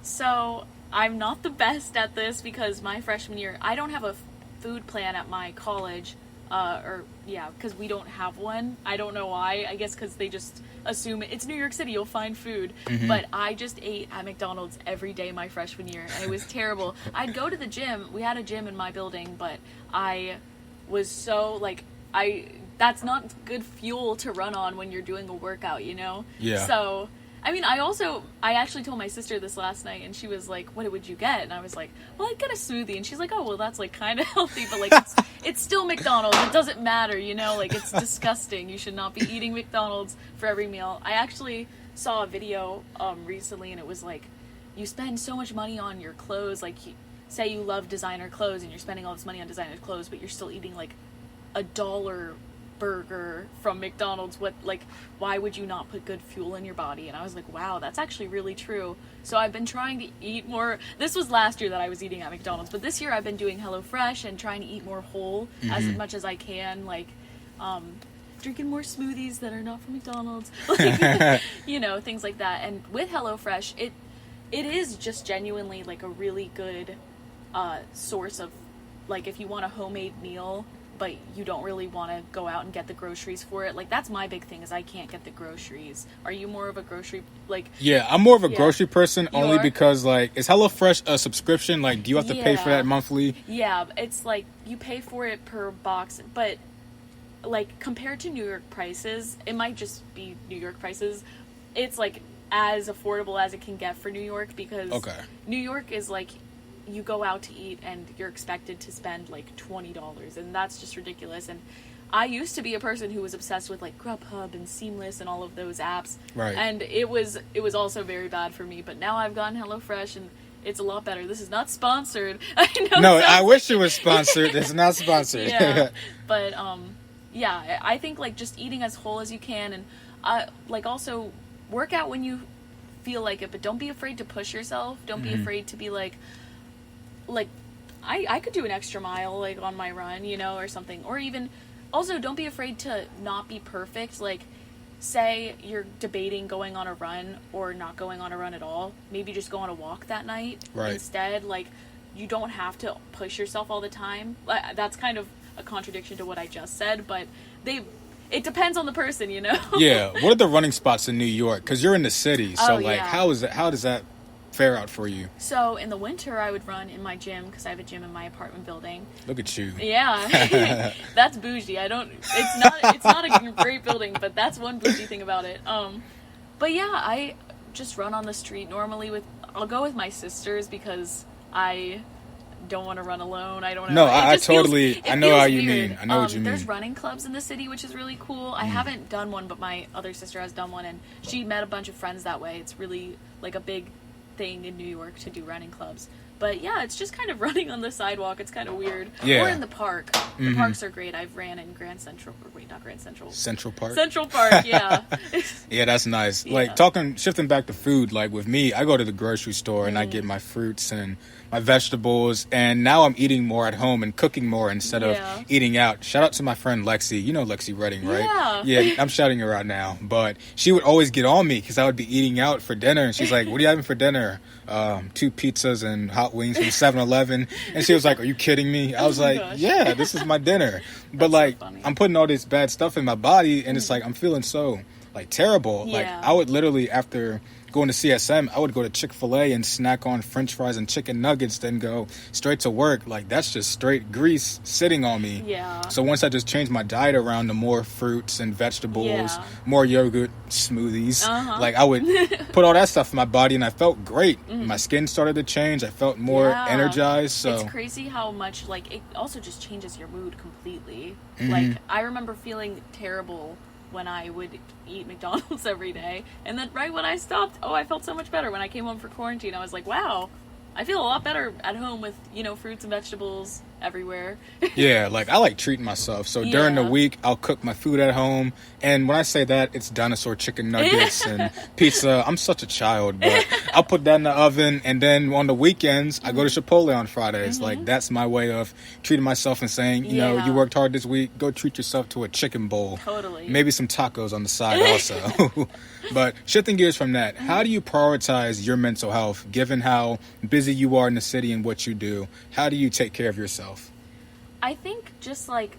So I'm not the best at this because my freshman year, I don't have a food plan at my college, because we don't have one. I don't know why. I guess because they just assume it's New York City, you'll find food. But I just ate at McDonald's every day my freshman year, and it was terrible. I'd go to the gym. We had a gym in my building, but I was so, that's not good fuel to run on when you're doing a workout, you know? Yeah. So, I mean, I actually told my sister this last night, and she was like, what would you get? And I was like, well, I'd get a smoothie. And she's like, oh, well, that's, kind of healthy, but, it's still McDonald's. It doesn't matter, you know? It's disgusting. You should not be eating McDonald's for every meal. I actually saw a video recently, and it was you spend so much money on your clothes. Say you love designer clothes, and you're spending all this money on designer clothes, but you're still eating, $1 burger from McDonald's, why would you not put good fuel in your body? And I was like, wow, that's actually really true. So I've been trying to eat more. This was last year that I was eating at McDonald's, but this year I've been doing HelloFresh and trying to eat more whole as much as I can, drinking more smoothies that are not from McDonald's, things like that. And with HelloFresh, it is just genuinely like a really good source of, like, if you want a homemade meal but you don't really want to go out and get the groceries for it. Like, that's my big thing, is I can't get the groceries. Are you more of a grocery, Yeah, I'm more of a grocery person, only because, is HelloFresh a subscription? Like, do you have to pay for that monthly? Yeah, it's like, you pay for it per box, but, compared to New York prices, it might just be New York prices, it's, as affordable as it can get for New York, because New York is, you go out to eat and you're expected to spend $20, and that's just ridiculous. And I used to be a person who was obsessed with Grubhub and Seamless and all of those apps, right? And it was also very bad for me. But now I've gotten HelloFresh and it's a lot better. This is not sponsored. I know. No, I wish it was sponsored. It's not sponsored. Yeah, but I think just eating as whole as you can, and also work out when you feel like it, but don't be afraid to push yourself. Don't be afraid to be I could do an extra mile on my run, or something. Or even, also, don't be afraid to not be perfect. Say you're debating going on a run or not going on a run at all. Maybe just go on a walk that night instead. You don't have to push yourself all the time. That's kind of a contradiction to what I just said, but it depends on the person, Yeah. What are the running spots in New York? Because you're in the city, so how does that fare out for you? So in the winter, I would run in my gym, because I have a gym in my apartment building. Look at you. Yeah. That's bougie. It's not a great building, but that's one bougie thing about it. But yeah, I just run on the street normally I'll go with my sisters, because I don't want to run alone. I don't know. No, I know how you mean. I know what you mean. There's running clubs in the city, which is really cool. I haven't done one, but my other sister has done one, and she met a bunch of friends that way. It's really a big thing in New York to do running clubs. But yeah, it's just kind of running on the sidewalk. It's kind of weird. Yeah. Or in the park. The parks are great. I've ran in Grand Central. Not Grand Central. Central Park? Central Park, yeah. Yeah, that's nice. Yeah. Shifting back to food, with me, I go to the grocery store and I get my fruits and my vegetables, and now I'm eating more at home and cooking more instead of eating out. Shout out to my friend Lexi. You know Lexi Redding, right? Yeah, I'm shouting her out now. But she would always get on me because I would be eating out for dinner, and she's like, what are you having for dinner? 2 pizzas and hot wings from 7-Eleven. And she was like, are you kidding me? I was yeah, this is my dinner. But so I'm putting all this bad stuff in my body, and it's I'm feeling so terrible. I would literally, after going to CSM, I would go to Chick-fil-A and snack on French fries and chicken nuggets, then go straight to work. That's just straight grease sitting on me. Yeah. So once I just changed my diet around to more fruits and vegetables, more yogurt, smoothies, I would put all that stuff in my body, and I felt great. My skin started to change. I felt more energized. So it's crazy how much it also just changes your mood completely. I remember feeling terrible when I would eat McDonald's every day, and then right when I stopped, I felt so much better. When I came home for quarantine, I was like, wow, I feel a lot better at home with fruits and vegetables everywhere. Yeah, I like treating myself. So during the week, I'll cook my food at home, and when I say that, it's dinosaur chicken nuggets and pizza. I'm such a child, but I'll put that in the oven, and then on the weekends, I go to Chipotle on Fridays. That's my way of treating myself and saying, you know, you worked hard this week, go treat yourself to a chicken bowl. Totally. Maybe some tacos on the side also. But shifting gears from that, how do you prioritize your mental health, given how busy you are in the city and what you do? How do you take care of yourself? I think just like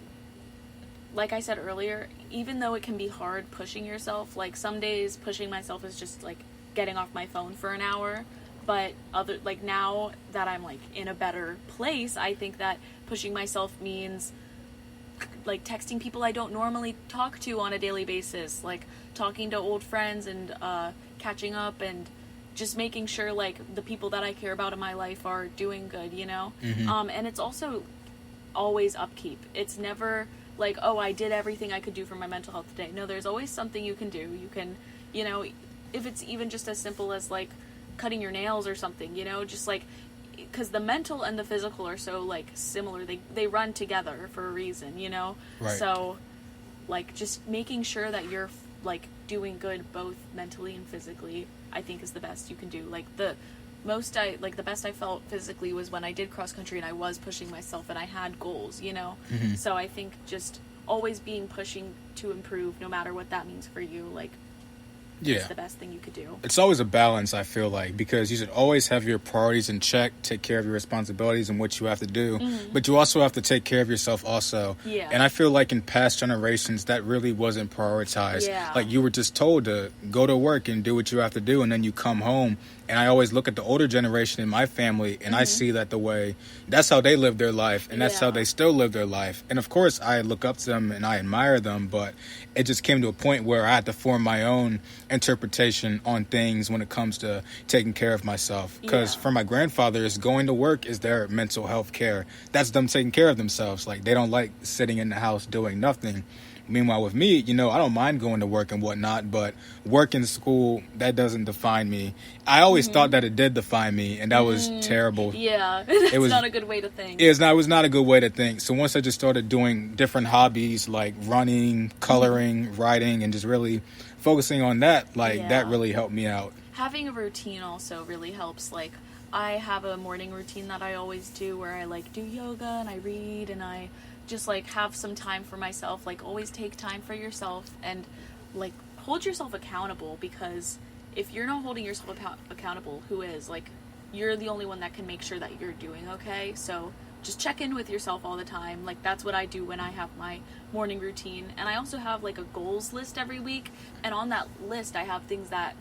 I said earlier, even though it can be hard pushing yourself, some days pushing myself is just getting off my phone for an hour. But now that I'm in a better place, I think that pushing myself means texting people I don't normally talk to on a daily basis, talking to old friends and catching up, and just making sure the people that I care about in my life are doing good, and it's also always upkeep. It's never I did everything I could do for my mental health today. No, there's always something you can do. You can, if it's even just as simple as cutting your nails or something, just because the mental and the physical are so similar. They run together for a reason, Right. So like just making sure that you're like doing good both mentally and physically, I think is the best you can do. Like the best I felt physically was when I did cross country and I was pushing myself and I had goals, you know. So I think just always pushing to improve, no matter what that means for you, like, it's the best thing you could do. It's always a balance, I feel like, because you should always have your priorities in check, take care of your responsibilities and what you have to do, but you also have to take care of yourself also. And I feel like in past generations, that really wasn't prioritized. Like, you were just told to go to work and do what you have to do, and then you come home. And I always look at the older generation in my family, and I see that that's how they live their life, and that's how they still live their life. And of course, I look up to them and I admire them, but it just came to a point where I had to form my own interpretation on things when it comes to taking care of myself. Because for my grandfathers, going to work is their mental health care. That's them taking care of themselves. Like, they don't like sitting in the house doing nothing. Meanwhile, with me, you know, I don't mind going to work and whatnot, but work and school, that doesn't define me. I always thought that it did define me, and that was terrible. It was not a good way to think. It was not a good way to think. So once I just started doing different hobbies like running, coloring, writing, and just really focusing on that, that really helped me out. Having a routine also really helps. Like, I have a morning routine that I always do where I like do yoga and I read and I just like have some time for myself. Like, always take time for yourself and like hold yourself accountable, because if you're not holding yourself accountable, who is? Like, you're the only one that can make sure that you're doing okay. So just check in with yourself all the time. Like, that's what I do when I have my morning routine. And I also have like a goals list every week, and on that list I have things that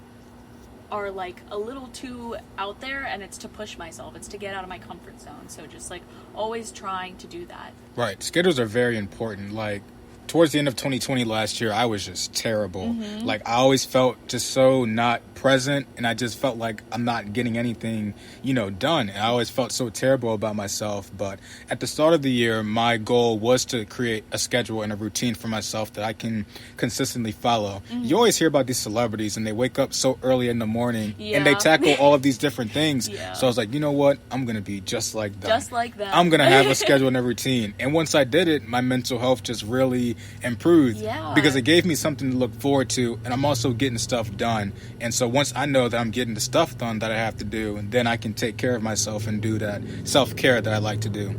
are like a little too out there, and it's to push myself, it's to get out of my comfort zone. So just like always trying to do that. Right. Schedules are very important. Like, towards the end of 2020 last year, I was just terrible. Like, I always felt just so not present, and I just felt like I'm not getting anything, you know, done. And I always felt so terrible about myself. But at the start of the year, my goal was to create a schedule and a routine for myself that I can consistently follow. You always hear about these celebrities, and they wake up so early in the morning, and they tackle all of these different things. So I was like, you know what? I'm going to be just like them. Just like them. I'm going to have a schedule and a routine. And once I did it, my mental health just really improved, because it gave me something to look forward to, and I'm also getting stuff done. And so once I know that I'm getting the stuff done that I have to do, then I can take care of myself and do that self-care that I like to do.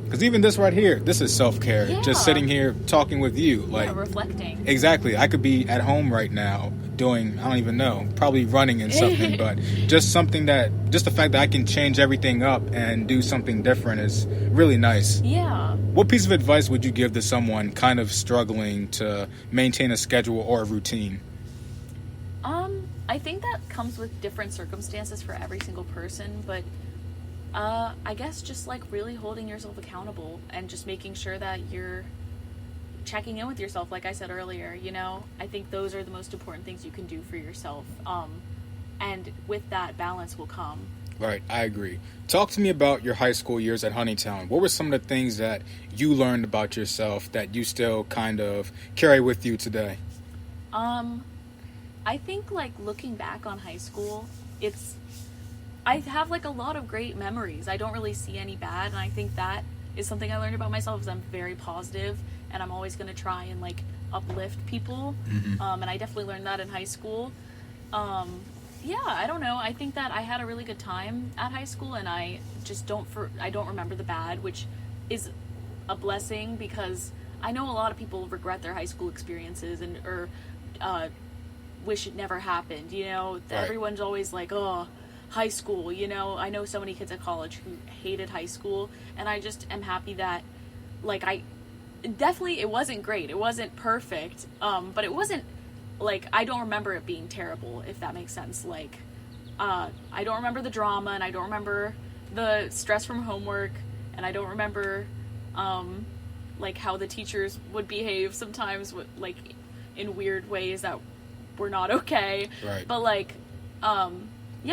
Because even this right here, this is self-care. Just sitting here talking with you, like, reflecting. Exactly. I could be at home right now doing, I don't even know, probably running and something, but just the fact that I can change everything up and do something different is really nice. What piece of advice would you give to someone kind of struggling to maintain a schedule or a routine? I think that comes with different circumstances for every single person, but I guess just like really holding yourself accountable and just making sure that you're checking in with yourself, like I said earlier, you know. I think those are the most important things you can do for yourself, and with that, balance will come. Right, I agree. Talk to me about your high school years at Honeytown. What were some of the things that you learned about yourself that you still kind of carry with you today? I think, like, looking back on high school, I have, like, a lot of great memories. I don't really see any bad, and I think that is something I learned about myself, is I'm very positive, and I'm always going to try and, like, uplift people, and I definitely learned that in high school. I don't know. I think that I had a really good time at high school, and I just don't remember the bad, which is a blessing, because I know a lot of people regret their high school experiences or wish it never happened, you know. Right. Everyone's always like, oh, high school, you know. I know so many kids at college who hated high school, and I just am happy that, like, it wasn't great, it wasn't perfect, but it wasn't, like, I don't remember it being terrible, if that makes sense. Like, I don't remember the drama, and I don't remember the stress from homework, and I don't remember, like, how the teachers would behave sometimes, like, in weird ways that were not okay. Right. But, like,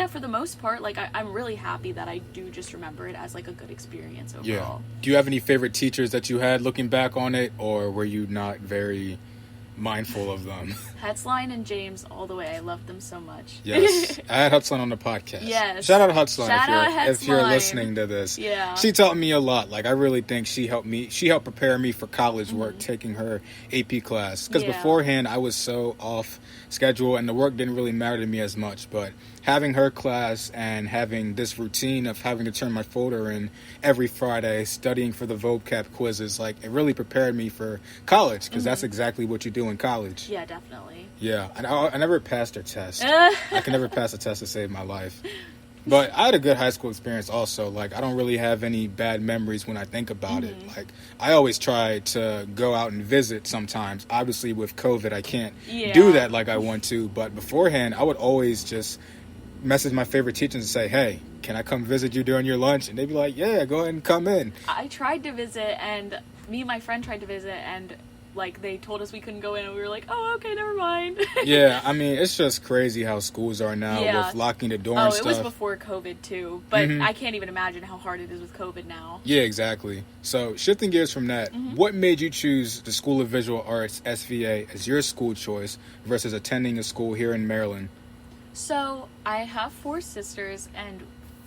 for the most part, like, I'm really happy that I do just remember it as, like, a good experience overall. Do you have any favorite teachers that you had looking back on it, or were you not very mindful of them. Hutzline and James all the way. I love them so much. Yes. I had Hutzline on the podcast. Yes. Shout out Hutzline Shout if you're listening to this. Yeah. She taught me a lot. Like, I really think she helped prepare me for college work, taking her AP class. Because beforehand, I was so off schedule and the work didn't really matter to me as much. But having her class and having this routine of having to turn my folder in every Friday, studying for the vocab quizzes, like, it really prepared me for college, because that's exactly what you do in college. Yeah, definitely. Yeah, I never passed her test. I can never pass a test to save my life. But I had a good high school experience also. Like, I don't really have any bad memories when I think about it. Like, I always try to go out and visit sometimes. Obviously, with COVID, I can't do that like I want to. But beforehand, I would always just message my favorite teachers and say, hey, can I come visit you during your lunch? And they'd be like, yeah, go ahead and come in. I tried to visit, and me and my friend tried to visit, and like they told us we couldn't go in, and we were like, oh, okay, never mind. Yeah, I mean, it's just crazy how schools are now with locking the door and stuff. Oh, it was before COVID too, but I can't even imagine how hard it is with COVID now. Yeah, exactly. So shifting gears from that, what made you choose the School of Visual Arts, SVA, as your school choice versus attending a school here in Maryland? So I have 4 sisters, and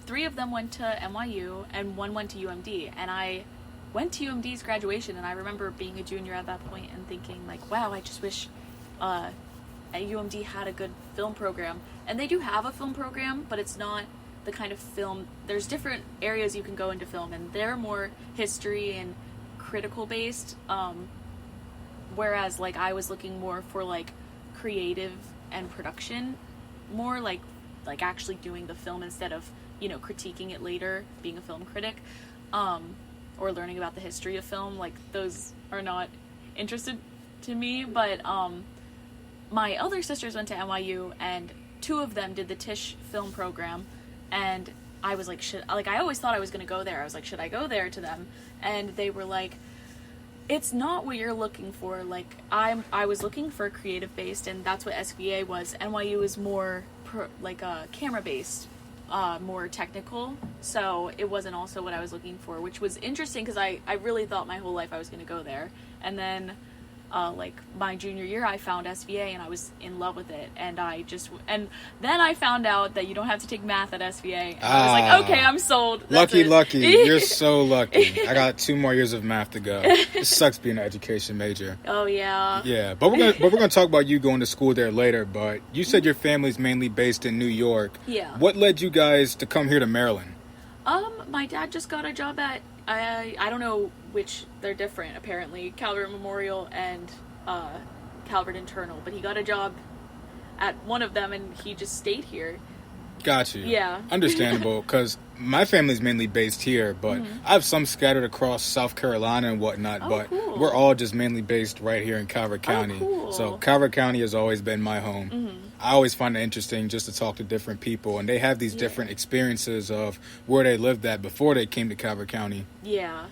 3 of them went to NYU and 1 went to UMD, and I went to UMD's graduation, and I remember being a junior at that point and thinking, like, wow, I just wish UMD had a good film program. And they do have a film program, but it's not the kind of film. There's different areas you can go into film, and they're more history and critical based, whereas like I was looking more for like creative and production, more like actually doing the film instead of, you know, critiquing it later, being a film critic, or learning about the history of film. Like, those are not interested to me. But my other sisters went to NYU, and 2 of them did the Tisch film program, and I was like, I always thought I was going to go there. I was like, should I go there to them? And they were like, it's not what you're looking for. Like, I was looking for creative based, and that's what SVA was. NYU is more camera based, more technical. So it wasn't also what I was looking for, which was interesting because I really thought my whole life I was going to go there. And then my junior year, I found SVA and I was in love with it. And then I found out that you don't have to take math at SVA. And I was like, okay, I'm sold. That's lucky. You're so lucky. I got 2 more years of math to go. It sucks being an education major. Oh, yeah. Yeah, but we're gonna talk about you going to school there later. But you said your family's mainly based in New York. Yeah. What led you guys to come here to Maryland? My dad just got a job at, I don't know which, they're different apparently, Calvert Memorial and Calvert Internal, but he got a job at one of them and he just stayed here. Got you. Yeah. Understandable, because my family's mainly based here, but I have some scattered across South Carolina and whatnot, but cool. We're all just mainly based right here in Calvert County. Cool. So Calvert County has always been my home. I always find it interesting just to talk to different people, and they have these different experiences of where they lived at before they came to Calvert County. Yeah.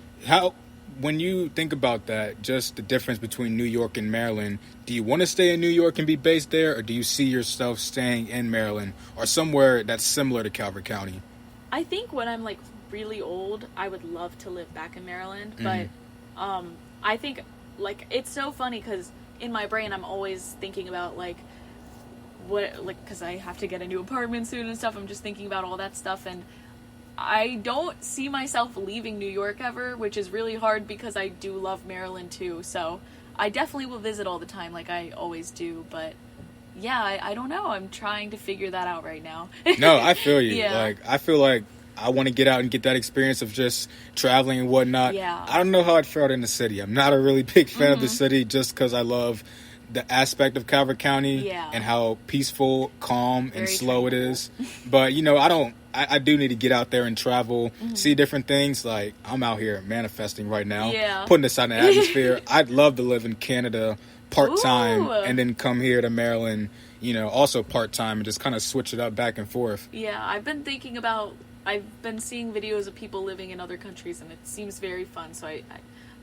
When you think about that, just the difference between New York and Maryland, do you want to stay in New York and be based there, or do you see yourself staying in Maryland or somewhere that's similar to Calvert County? I think when I'm really old, I would love to live back in Maryland, but I think it's so funny because in my brain I'm always thinking about because I have to get a new apartment soon and stuff. I'm just thinking about all that stuff, and I don't see myself leaving New York ever, which is really hard because I do love Maryland too. So I definitely will visit all the time like I always do. But yeah, I don't know. I'm trying to figure that out right now. No, I feel you. Yeah. I feel like I want to get out and get that experience of just traveling and whatnot. Yeah. I don't know how I'd felt in the city. I'm not a really big fan of the city just because I love the aspect of Calvert County and how peaceful, calm, Very and slow tranquil. it is. But, I do need to get out there and travel, see different things. Like, I'm out here manifesting right now, putting this out in the atmosphere. I'd love to live in Canada part-time and then come here to Maryland, also part-time, and just kind of switch it up back and forth. Yeah, I've been seeing videos of people living in other countries, and it seems very fun. So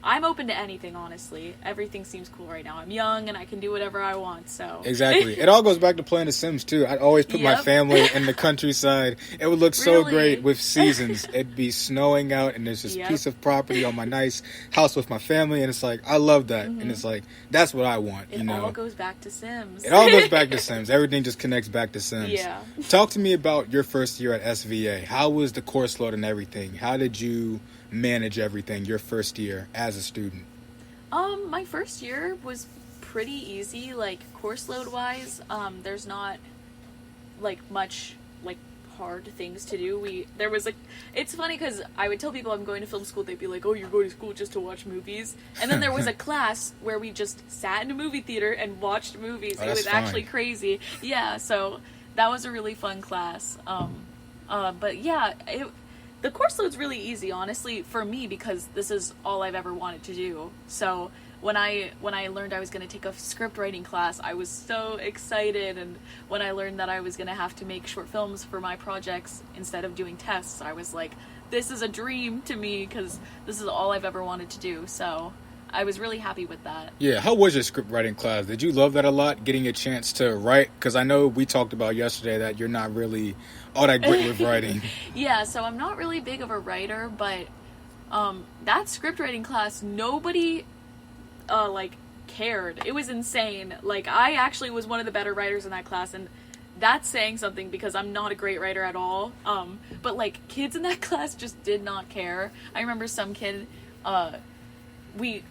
I'm open to anything, honestly. Everything seems cool right now. I'm young and I can do whatever I want, so. Exactly. It all goes back to playing The Sims, too. I'd always put my family in the countryside. It would look so great with seasons. It'd be snowing out, and there's this piece of property on my nice house with my family, and it's like, I love that. And it's like, that's what I want, It all goes back to Sims. It all goes back to Sims. Everything just connects back to Sims. Yeah. Talk to me about your first year at SVA. How was the course load and everything? How did you manage everything your first year as a student? My first year was pretty easy, like course load wise. There's not like much like hard things to do. There was like, it's funny because I would tell people I'm going to film school, they'd be like, oh, you're going to school just to watch movies, and then there was a class where we just sat in a movie theater and watched movies. It was actually crazy. Yeah, so that was a really fun class. But yeah, the course load's really easy, honestly, for me, because this is all I've ever wanted to do. So when I learned I was going to take a script writing class, I was so excited. And when I learned that I was going to have to make short films for my projects instead of doing tests, I was like, this is a dream to me, because this is all I've ever wanted to do. So I was really happy with that. Yeah, how was your script writing class? Did you love that a lot, getting a chance to write? Because I know we talked about yesterday that you're not really all that great with writing. Yeah, so I'm not really big of a writer, but that script writing class, nobody cared. It was insane. Like, I actually was one of the better writers in that class, and that's saying something because I'm not a great writer at all. But like, kids in that class just did not care. I remember some kid, we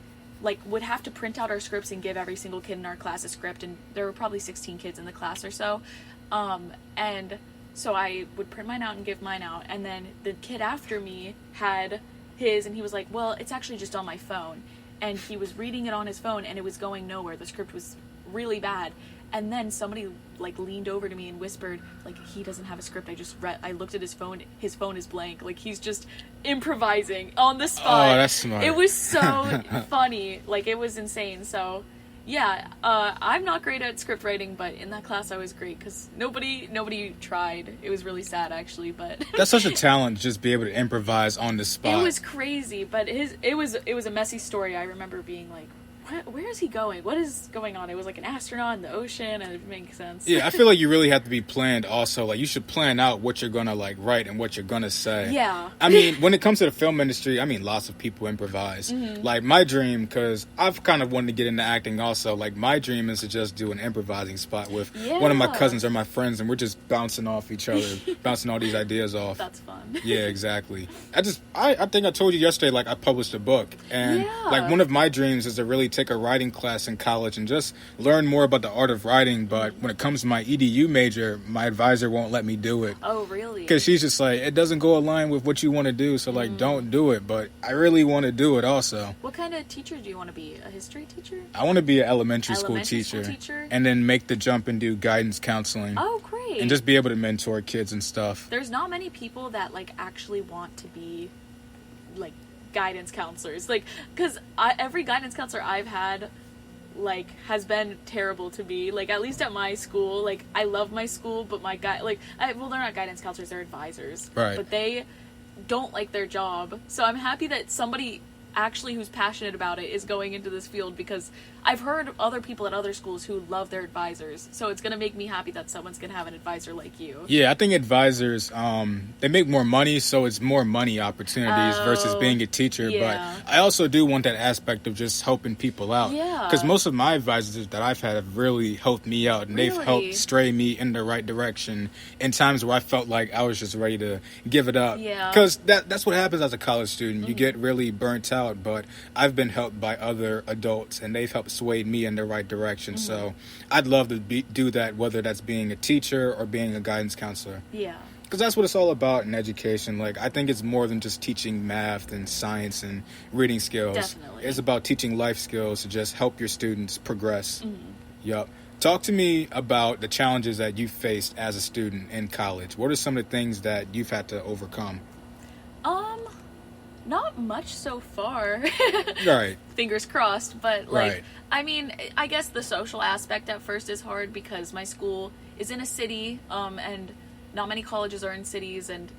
would have to print out our scripts and give every single kid in our class a script, and there were probably 16 kids in the class or so. And so I would print mine out and give mine out, and then the kid after me had his, and he was like, well, it's actually just on my phone. And he was reading it on his phone, and it was going nowhere. The script was really bad. And then somebody leaned over to me and whispered, he doesn't have a script. I looked at his phone is blank. He's just improvising on the spot. Oh, that's smart. It was so funny. It was insane. So yeah, I'm not great at script writing, but in that class I was great because nobody tried. It was really sad, actually, but that's such a talent, just be able to improvise on the spot. It was crazy, but it was a messy story. I remember being like, where is he going? What is going on? It was like an astronaut in the ocean, and it makes sense. Yeah, I feel like you really have to be planned also. You should plan out what you're gonna write and what you're gonna say. Yeah. I mean, when it comes to the film industry, lots of people improvise. Mm-hmm. My dream, because I've kind of wanted to get into acting also, my dream is to just do an improvising spot with one of my cousins or my friends, and we're just bouncing off each other, bouncing all these ideas off. That's fun. Yeah, exactly. I think I told you yesterday, I published a book, and one of my dreams is to really take a writing class in college and just learn more about the art of writing. But when it comes to my EDU major, my advisor won't let me do it. Oh, really? Because she's just it doesn't go align with what you want to do, so don't do it. But I really want to do it also. What kind of teacher do you want to be? A history teacher? I want to be an elementary school teacher, and then make the jump and do guidance counseling. Oh, great. And just be able to mentor kids and stuff. There's not many people that actually want to be guidance counselors, because every guidance counselor I've had has been terrible to me, at least at my school. I love my school, but my they're not guidance counselors, they're advisors, right? But they don't like their job. So I'm happy that somebody actually who's passionate about it is going into this field, because I've heard other people at other schools who love their advisors, so it's going to make me happy that someone's going to have an advisor like you. Yeah, I think advisors, they make more money, so it's more money opportunities versus being a teacher. Yeah. But I also do want that aspect of just helping people out. Yeah. Because most of my advisors that I've had have really helped me out, and they've helped stray me in the right direction in times where I felt like I was just ready to give it up. Yeah. Because that's what happens as a college student. Mm-hmm. You get really burnt out. But I've been helped by other adults, and they've helped sway me in the right direction. Mm-hmm. So I'd love to do that, whether that's being a teacher or being a guidance counselor. Yeah. Because that's what it's all about in education. I think it's more than just teaching math and science and reading skills. Definitely. It's about teaching life skills to just help your students progress. Mm-hmm. Yep. Talk to me about the challenges that you faced as a student in college. What are some of the things that you've had to overcome? Not much so far. Right. Fingers crossed, but right. I guess the social aspect at first is hard because my school is in a city, and not many colleges are in cities, and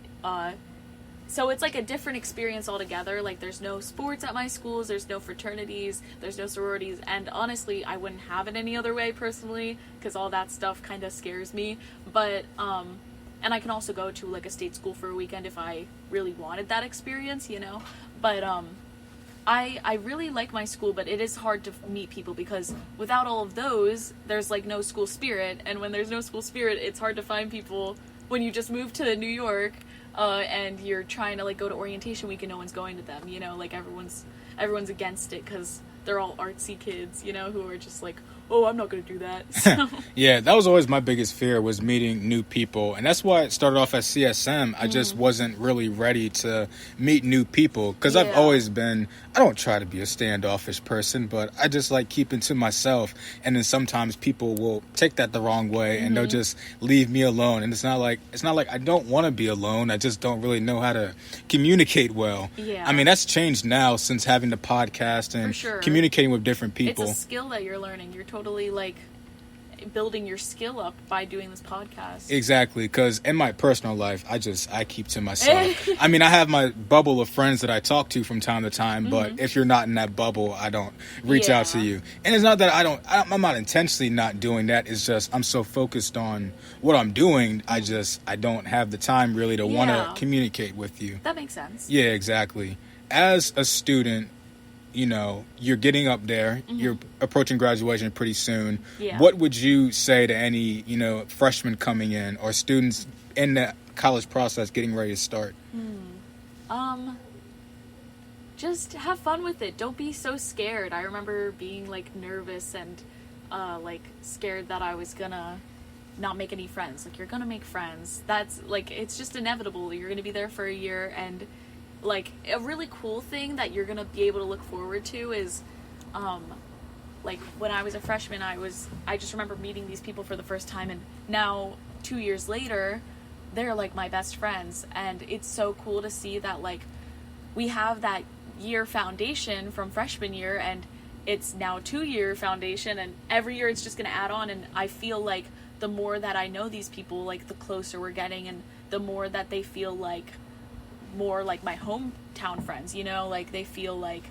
so it's like a different experience altogether. Like, there's no sports at my schools, there's no fraternities, there's no sororities, and honestly, I wouldn't have it any other way personally, because all that stuff kind of scares me. But, and I can also go to, like, a state school for a weekend if I really wanted that experience, you know? But, I really like my school, but it is hard to meet people, because without all of those, there's, like, no school spirit, and when there's no school spirit, it's hard to find people when you just move to New York, and you're trying to, like, go to orientation week and no one's going to them, you know, like, everyone's against it, because they're all artsy kids, you know, who are just like, oh, I'm not going to do that. So. Yeah, that was always my biggest fear, was meeting new people. And that's why it started off at CSM. I just wasn't really ready to meet new people, because I've always been, I don't try to be a standoffish person, but I just like keeping to myself. And then sometimes people will take that the wrong way and they'll just leave me alone. And it's not like I don't want to be alone. I just don't really know how to communicate well. Yeah. I mean, that's changed now since having the podcast and communicating with different people. It's a skill that you're learning. You're totally, like, building your skill up by doing this podcast. Exactly, because in my personal life, I keep to myself. I mean, I have my bubble of friends that I talk to from time to time, but if you're not in that bubble, I don't reach out to you. And it's not that I'm not intentionally not doing that. It's just I'm so focused on what I'm doing, I don't have the time really to want to communicate with you. That makes sense. Yeah, exactly. As a student, you know, you're getting up there, you're approaching graduation pretty soon. Yeah. What would you say to any, you know, freshmen coming in or students in the college process getting ready to start? Just have fun with it. Don't be so scared. I remember being, like, nervous and, like, scared that I was gonna not make any friends. Like, you're gonna make friends. That's, like, it's just inevitable. You're gonna be there for a year, and like, a really cool thing that you're gonna be able to look forward to is, like, when I was a freshman, I just remember meeting these people for the first time, and now 2 years later, they're, like, my best friends, and it's so cool to see that, like, we have that year foundation from freshman year, and it's now 2-year foundation, and every year it's just gonna add on, and I feel like the more that I know these people, like, the closer we're getting, and the more that they feel like more like my hometown friends, you know, like, they feel like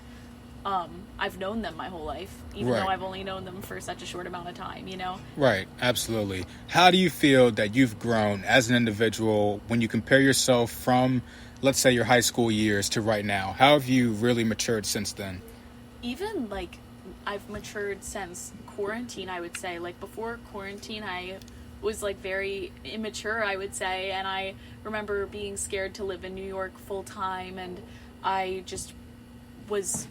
I've known them my whole life, even though I've only known them for such a short amount of time, you know? Right, absolutely. How do you feel that you've grown as an individual when you compare yourself from, let's say, your high school years to right now? How have you really matured since then? Even, like, I've matured since quarantine, I would say. Like, before quarantine, I was, like, very immature, I would say, and I remember being scared to live in New York full time, and I just was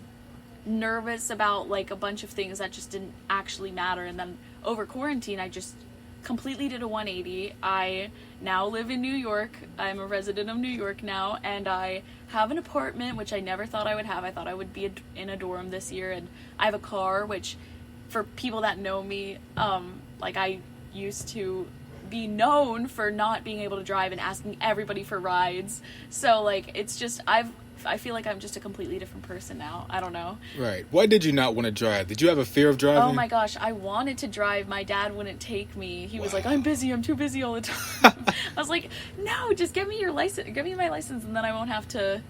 nervous about, like, a bunch of things that just didn't actually matter. And then over quarantine, I just completely did a 180. I now live in New York. I'm a resident of New York now, and I have an apartment, which I never thought I would have. I thought I would be in a dorm this year, and I have a car, which, for people that know me, like, I used to be known for not being able to drive and asking everybody for rides. So, like, it's just, I feel like I'm just a completely different person now. I don't know. Right. Why did you not want to drive? Did you have a fear of driving? Oh my gosh, I wanted to drive. My dad wouldn't take me. He was like, I'm too busy all the time. I was like, no, just give me your license. Give me my license, and then I won't have to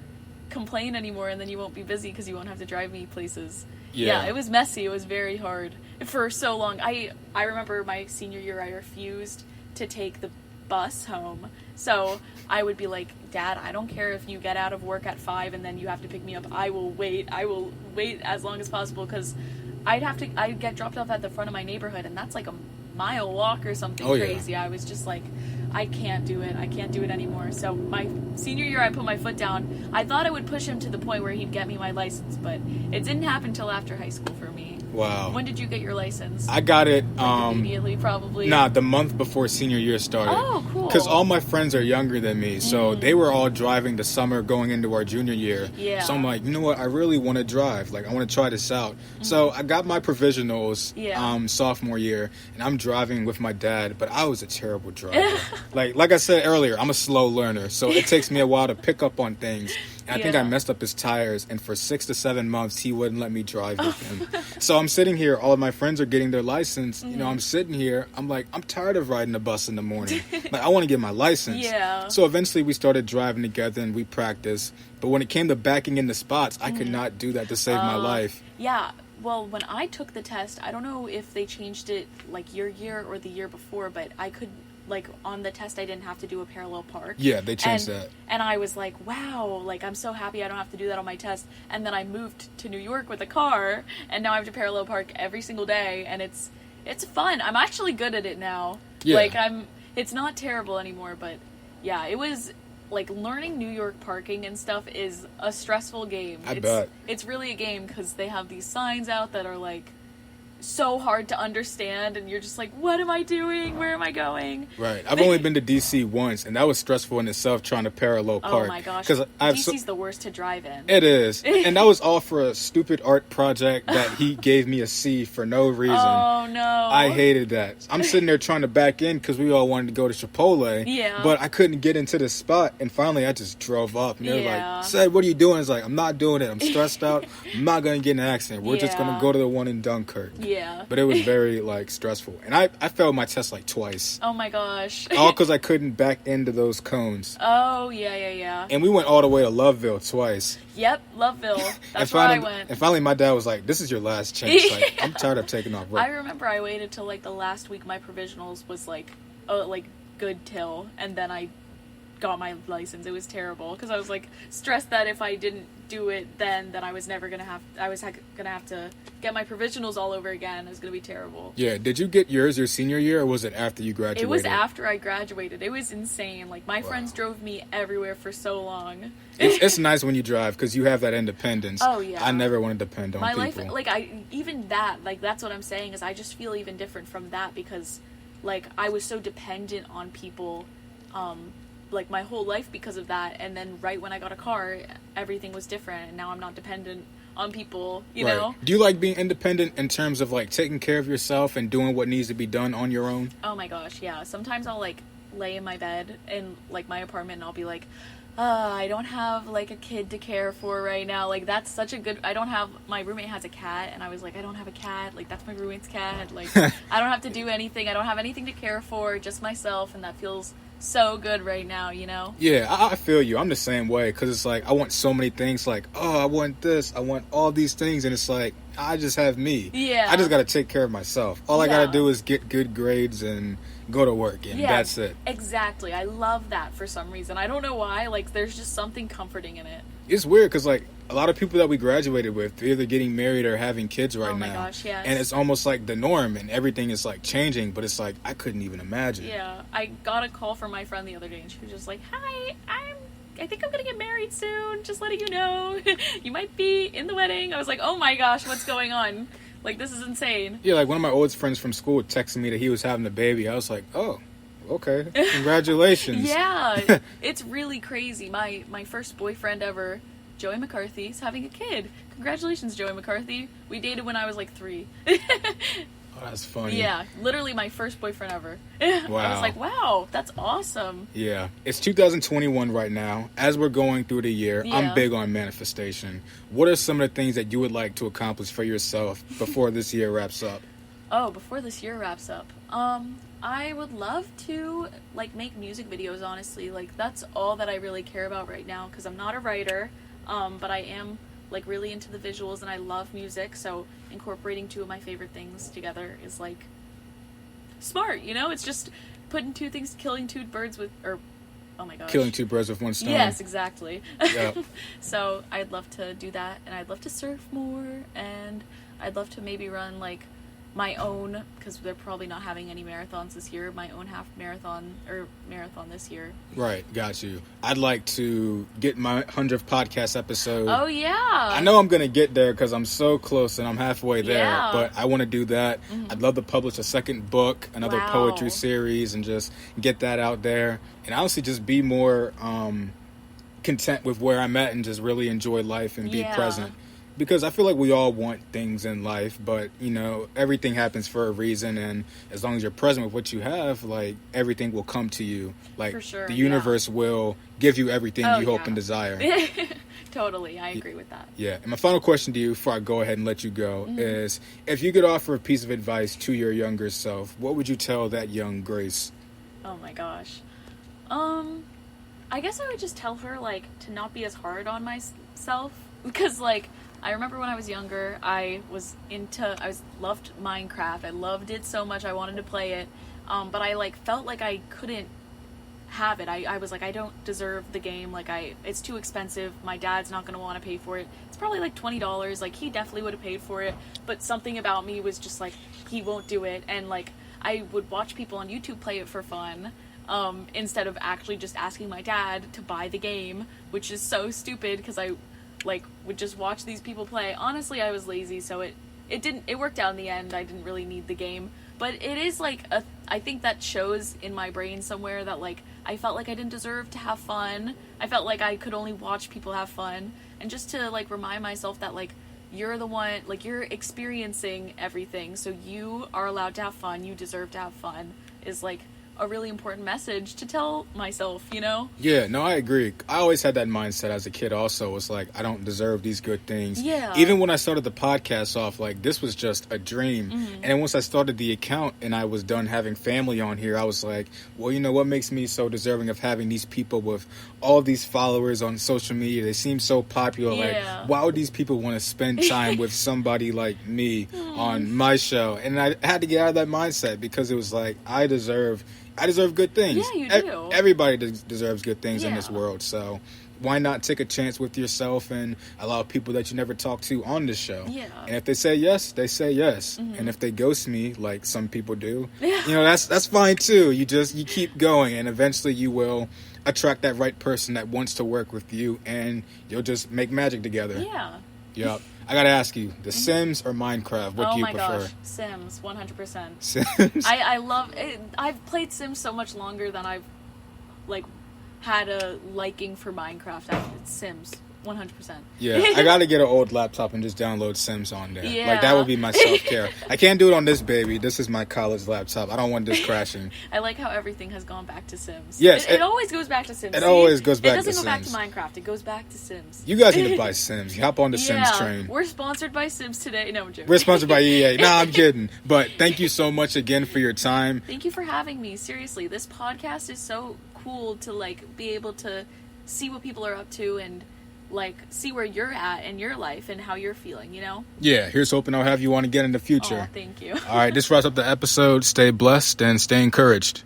complain anymore, and then you won't be busy because you won't have to drive me places. Yeah, it was messy. It was very hard for so long. I remember my senior year, I refused to take the bus home. So I would be like, Dad, I don't care if you get out of work at 5 and then you have to pick me up. I will wait as long as possible, because I'd get dropped off at the front of my neighborhood, and that's like a mile walk or something crazy. I was just like, I can't do it anymore. So my senior year, I put my foot down. I thought I would push him to the point where he'd get me my license, but it didn't happen until after high school for me. Wow. When did you get your license? I got it immediately, probably. Nah, the month before senior year started. Oh, cool. Because all my friends are younger than me, so they were all driving the summer going into our junior year. Yeah. So I'm like, you know what? I really want to drive. Like, I want to try this out. So I got my provisionals sophomore year, and I'm driving with my dad, but I was a terrible driver. like I said earlier, I'm a slow learner, so it takes me a while to pick up on things. And I think I messed up his tires, and for 6 to 7 months, he wouldn't let me drive with him. So I'm sitting here, all of my friends are getting their license. You know, I'm sitting here, I'm like, I'm tired of riding the bus in the morning. Like, I want to get my license. Yeah. So eventually we started driving together and we practiced. But when it came to backing into spots, I could not do that to save my life. Yeah. Well, when I took the test, I don't know if they changed it like your year or the year before, but I could, like, on the test I didn't have to do a parallel park. Yeah, they changed that. And I was like, wow, like, I'm so happy I don't have to do that on my test. And then I moved to New York with a car, and now I have to parallel park every single day, and it's fun. I'm actually good at it now. Yeah. Like, it's not terrible anymore, but yeah, it was... Like, learning New York parking and stuff is a stressful game. I bet. It's really a game because they have these signs out that are, like, so hard to understand, and you're just like, what am I doing? Where am I going? Right. I've only been to D.C. once, and that was stressful in itself, trying to parallel park. Oh my gosh. D.C.'s the worst to drive in. It is. And that was all for a stupid art project that he gave me a C for no reason. Oh, no. I hated that. I'm sitting there trying to back in because we all wanted to go to Chipotle. Yeah. But I couldn't get into the spot, and finally I just drove up. And they're like, Ced, what are you doing? It's like, I'm not doing it. I'm stressed out. I'm not going to get in an accident. We're just going to go to the one in Dunkirk. Yeah. But it was very, like, stressful. And I failed my test, like, twice. Oh, my gosh. All because I couldn't back into those cones. Oh, yeah. And we went all the way to Loveville twice. Yep, Loveville. That's where I went. And finally my dad was like, this is your last chance. Like, I'm tired of taking off work. I remember I waited till, like, the last week my provisionals was, like, good till. And then I got my license. It was terrible because I was, like, stressed that if I didn't do it then I was never gonna have to get my provisionals all over again. It was gonna be terrible. Yeah. Did you get yours your senior year, or was it after you graduated? It was after I graduated. It was insane. Like, my friends drove me everywhere for so long. It's nice when you drive because you have that independence. Oh yeah. I never want to depend on people. Life, like, that's what I'm saying is I just feel even different from that because, like, I was so dependent on people like my whole life because of that, and then right when I got a car everything was different, and now I'm not dependent on people, you know. Do you like being independent in terms of, like, taking care of yourself and doing what needs to be done on your own? Oh my gosh, yeah. Sometimes I'll, like, lay in my bed in, like, my apartment and I'll be like, I don't have, like, a kid to care for right now. Like, that's such a good... My roommate has a cat, and I was like, I don't have a cat. Like, that's my roommate's cat. Like, I don't have to do anything. I don't have anything to care for, just myself, and that feels so good right now, you know? Yeah, I feel you. I'm the same way, because it's like, I want so many things. Like, I want this. I want all these things, and it's like, I just have me. Yeah. I just got to take care of myself. All I got to do is get good grades and go to work, and that's it. Exactly. I love that for some reason. I don't know why. Like, there's just something comforting in it. It's weird because, like, a lot of people that we graduated with, they're either getting married or having kids right now. Oh my gosh, yes. And it's almost like the norm, and everything is, like, changing, but it's like, I couldn't even imagine. Yeah. I got a call from my friend the other day, and she was just like, hi, I think I'm gonna get married soon, just letting you know. You might be in the wedding. I was like, oh my gosh, what's going on? Like, this is insane. Yeah, like, one of my oldest friends from school texted me that he was having a baby. I was like, oh, okay, congratulations. Yeah, it's really crazy. My first boyfriend ever, Joey McCarthy, is having a kid. Congratulations, Joey McCarthy. We dated when I was like 3. Oh, that's funny. Yeah, literally my first boyfriend ever. Wow. I was like, wow, that's awesome. Yeah. It's 2021 right now. As we're going through the year, I'm big on manifestation. What are some of the things that you would like to accomplish for yourself before this year wraps up? Oh, before this year wraps up. I would love to, like, make music videos, honestly. Like, that's all that I really care about right now, because I'm not a writer, but I am, like, really into the visuals, and I love music, so incorporating 2 of my favorite things together is, like, smart, you know? It's just putting 2 things, killing 2 birds with, or, oh my gosh. Killing 2 birds with 1 stone. Yes, exactly. Yep. So I'd love to do that, and I'd love to surf more, and I'd love to maybe run, like, my own, because they're probably not having any marathons this year, my own half marathon, or marathon this year. Right, got you. I'd like to get my 100th podcast episode. Oh, yeah. I know I'm going to get there because I'm so close and I'm halfway there, but I want to do that. Mm-hmm. I'd love to publish a second book, another poetry series, and just get that out there. And honestly, just be more content with where I'm at and just really enjoy life and be present. Because I feel like we all want things in life, but, you know, everything happens for a reason, and as long as you're present with what you have, like, everything will come to you. Like, for sure, the universe will give you everything you hope and desire. Totally, I agree with that. Yeah, and my final question to you before I go ahead and let you go is, if you could offer a piece of advice to your younger self, what would you tell that young Grace? Oh my gosh. I guess I would just tell her, like, to not be as hard on myself, because, like, I remember when I was younger, I loved Minecraft. I loved it so much. I wanted to play it. But I, like, felt like I couldn't have it. I was like, I don't deserve the game. Like, it's too expensive. My dad's not going to want to pay for it. It's probably like $20. Like, he definitely would have paid for it. But something about me was just like, he won't do it. And, like, I would watch people on YouTube play it for fun. Instead of actually just asking my dad to buy the game, which is so stupid because I, like, would just watch these people play. Honestly, I was lazy, so it worked out in the end. I didn't really need the game. But it is, like, I think that shows in my brain somewhere that, like, I felt like I didn't deserve to have fun. I felt like I could only watch people have fun. And just to, like, remind myself that, like, you're the one, like, you're experiencing everything, so you are allowed to have fun. You deserve to have fun is, like, a really important message to tell myself, you know? Yeah, no, I agree. I always had that mindset as a kid also. It's like, I don't deserve these good things. Yeah. Even when I started the podcast off, like, this was just a dream. And then once I started the account and I was done having family on here, I was like, well, you know, what makes me so deserving of having these people with all these followers on social media? They seem so popular. Yeah. Like, why would these people want to spend time with somebody like me on my show? And I had to get out of that mindset because it was like, I deserve good things. Yeah, you do. Everybody deserves good things in this Yeah. world. So why not take a chance with yourself and allow people that you never talk to on this show? Yeah. And if they say yes, they say yes. And if they ghost me, like some people do, you know, that's fine too. You keep going, and eventually you will attract that right person that wants to work with you, and you'll just make magic together. Yeah. Yep. I gotta ask you, The Sims or Minecraft? What do you prefer? Oh my gosh, Sims, 100%. Sims? I love it. I've played Sims so much longer than I've, like, had a liking for Minecraft. It's Sims, 100%. Yeah, I gotta get an old laptop and just download Sims on there. Yeah. Like, that would be my self-care. I can't do it on this baby. This is my college laptop. I don't want this crashing. I like how everything has gone back to Sims. Yes. It always goes back to Sims. It always goes back to It doesn't go back to Sims. Minecraft. It goes back to Sims. You guys need to buy Sims. You hop on the Sims train. We're sponsored by Sims today. No, I'm joking. We're sponsored by EA. Nah, I'm kidding. But thank you so much again for your time. Thank you for having me. Seriously, this podcast is so cool to, like, be able to see what people are up to and, like, see where you're at in your life and how you're feeling, you know? Yeah, here's hoping I'll have you on again in the future. Oh, thank you. All right, this wraps up the episode. Stay blessed and stay encouraged.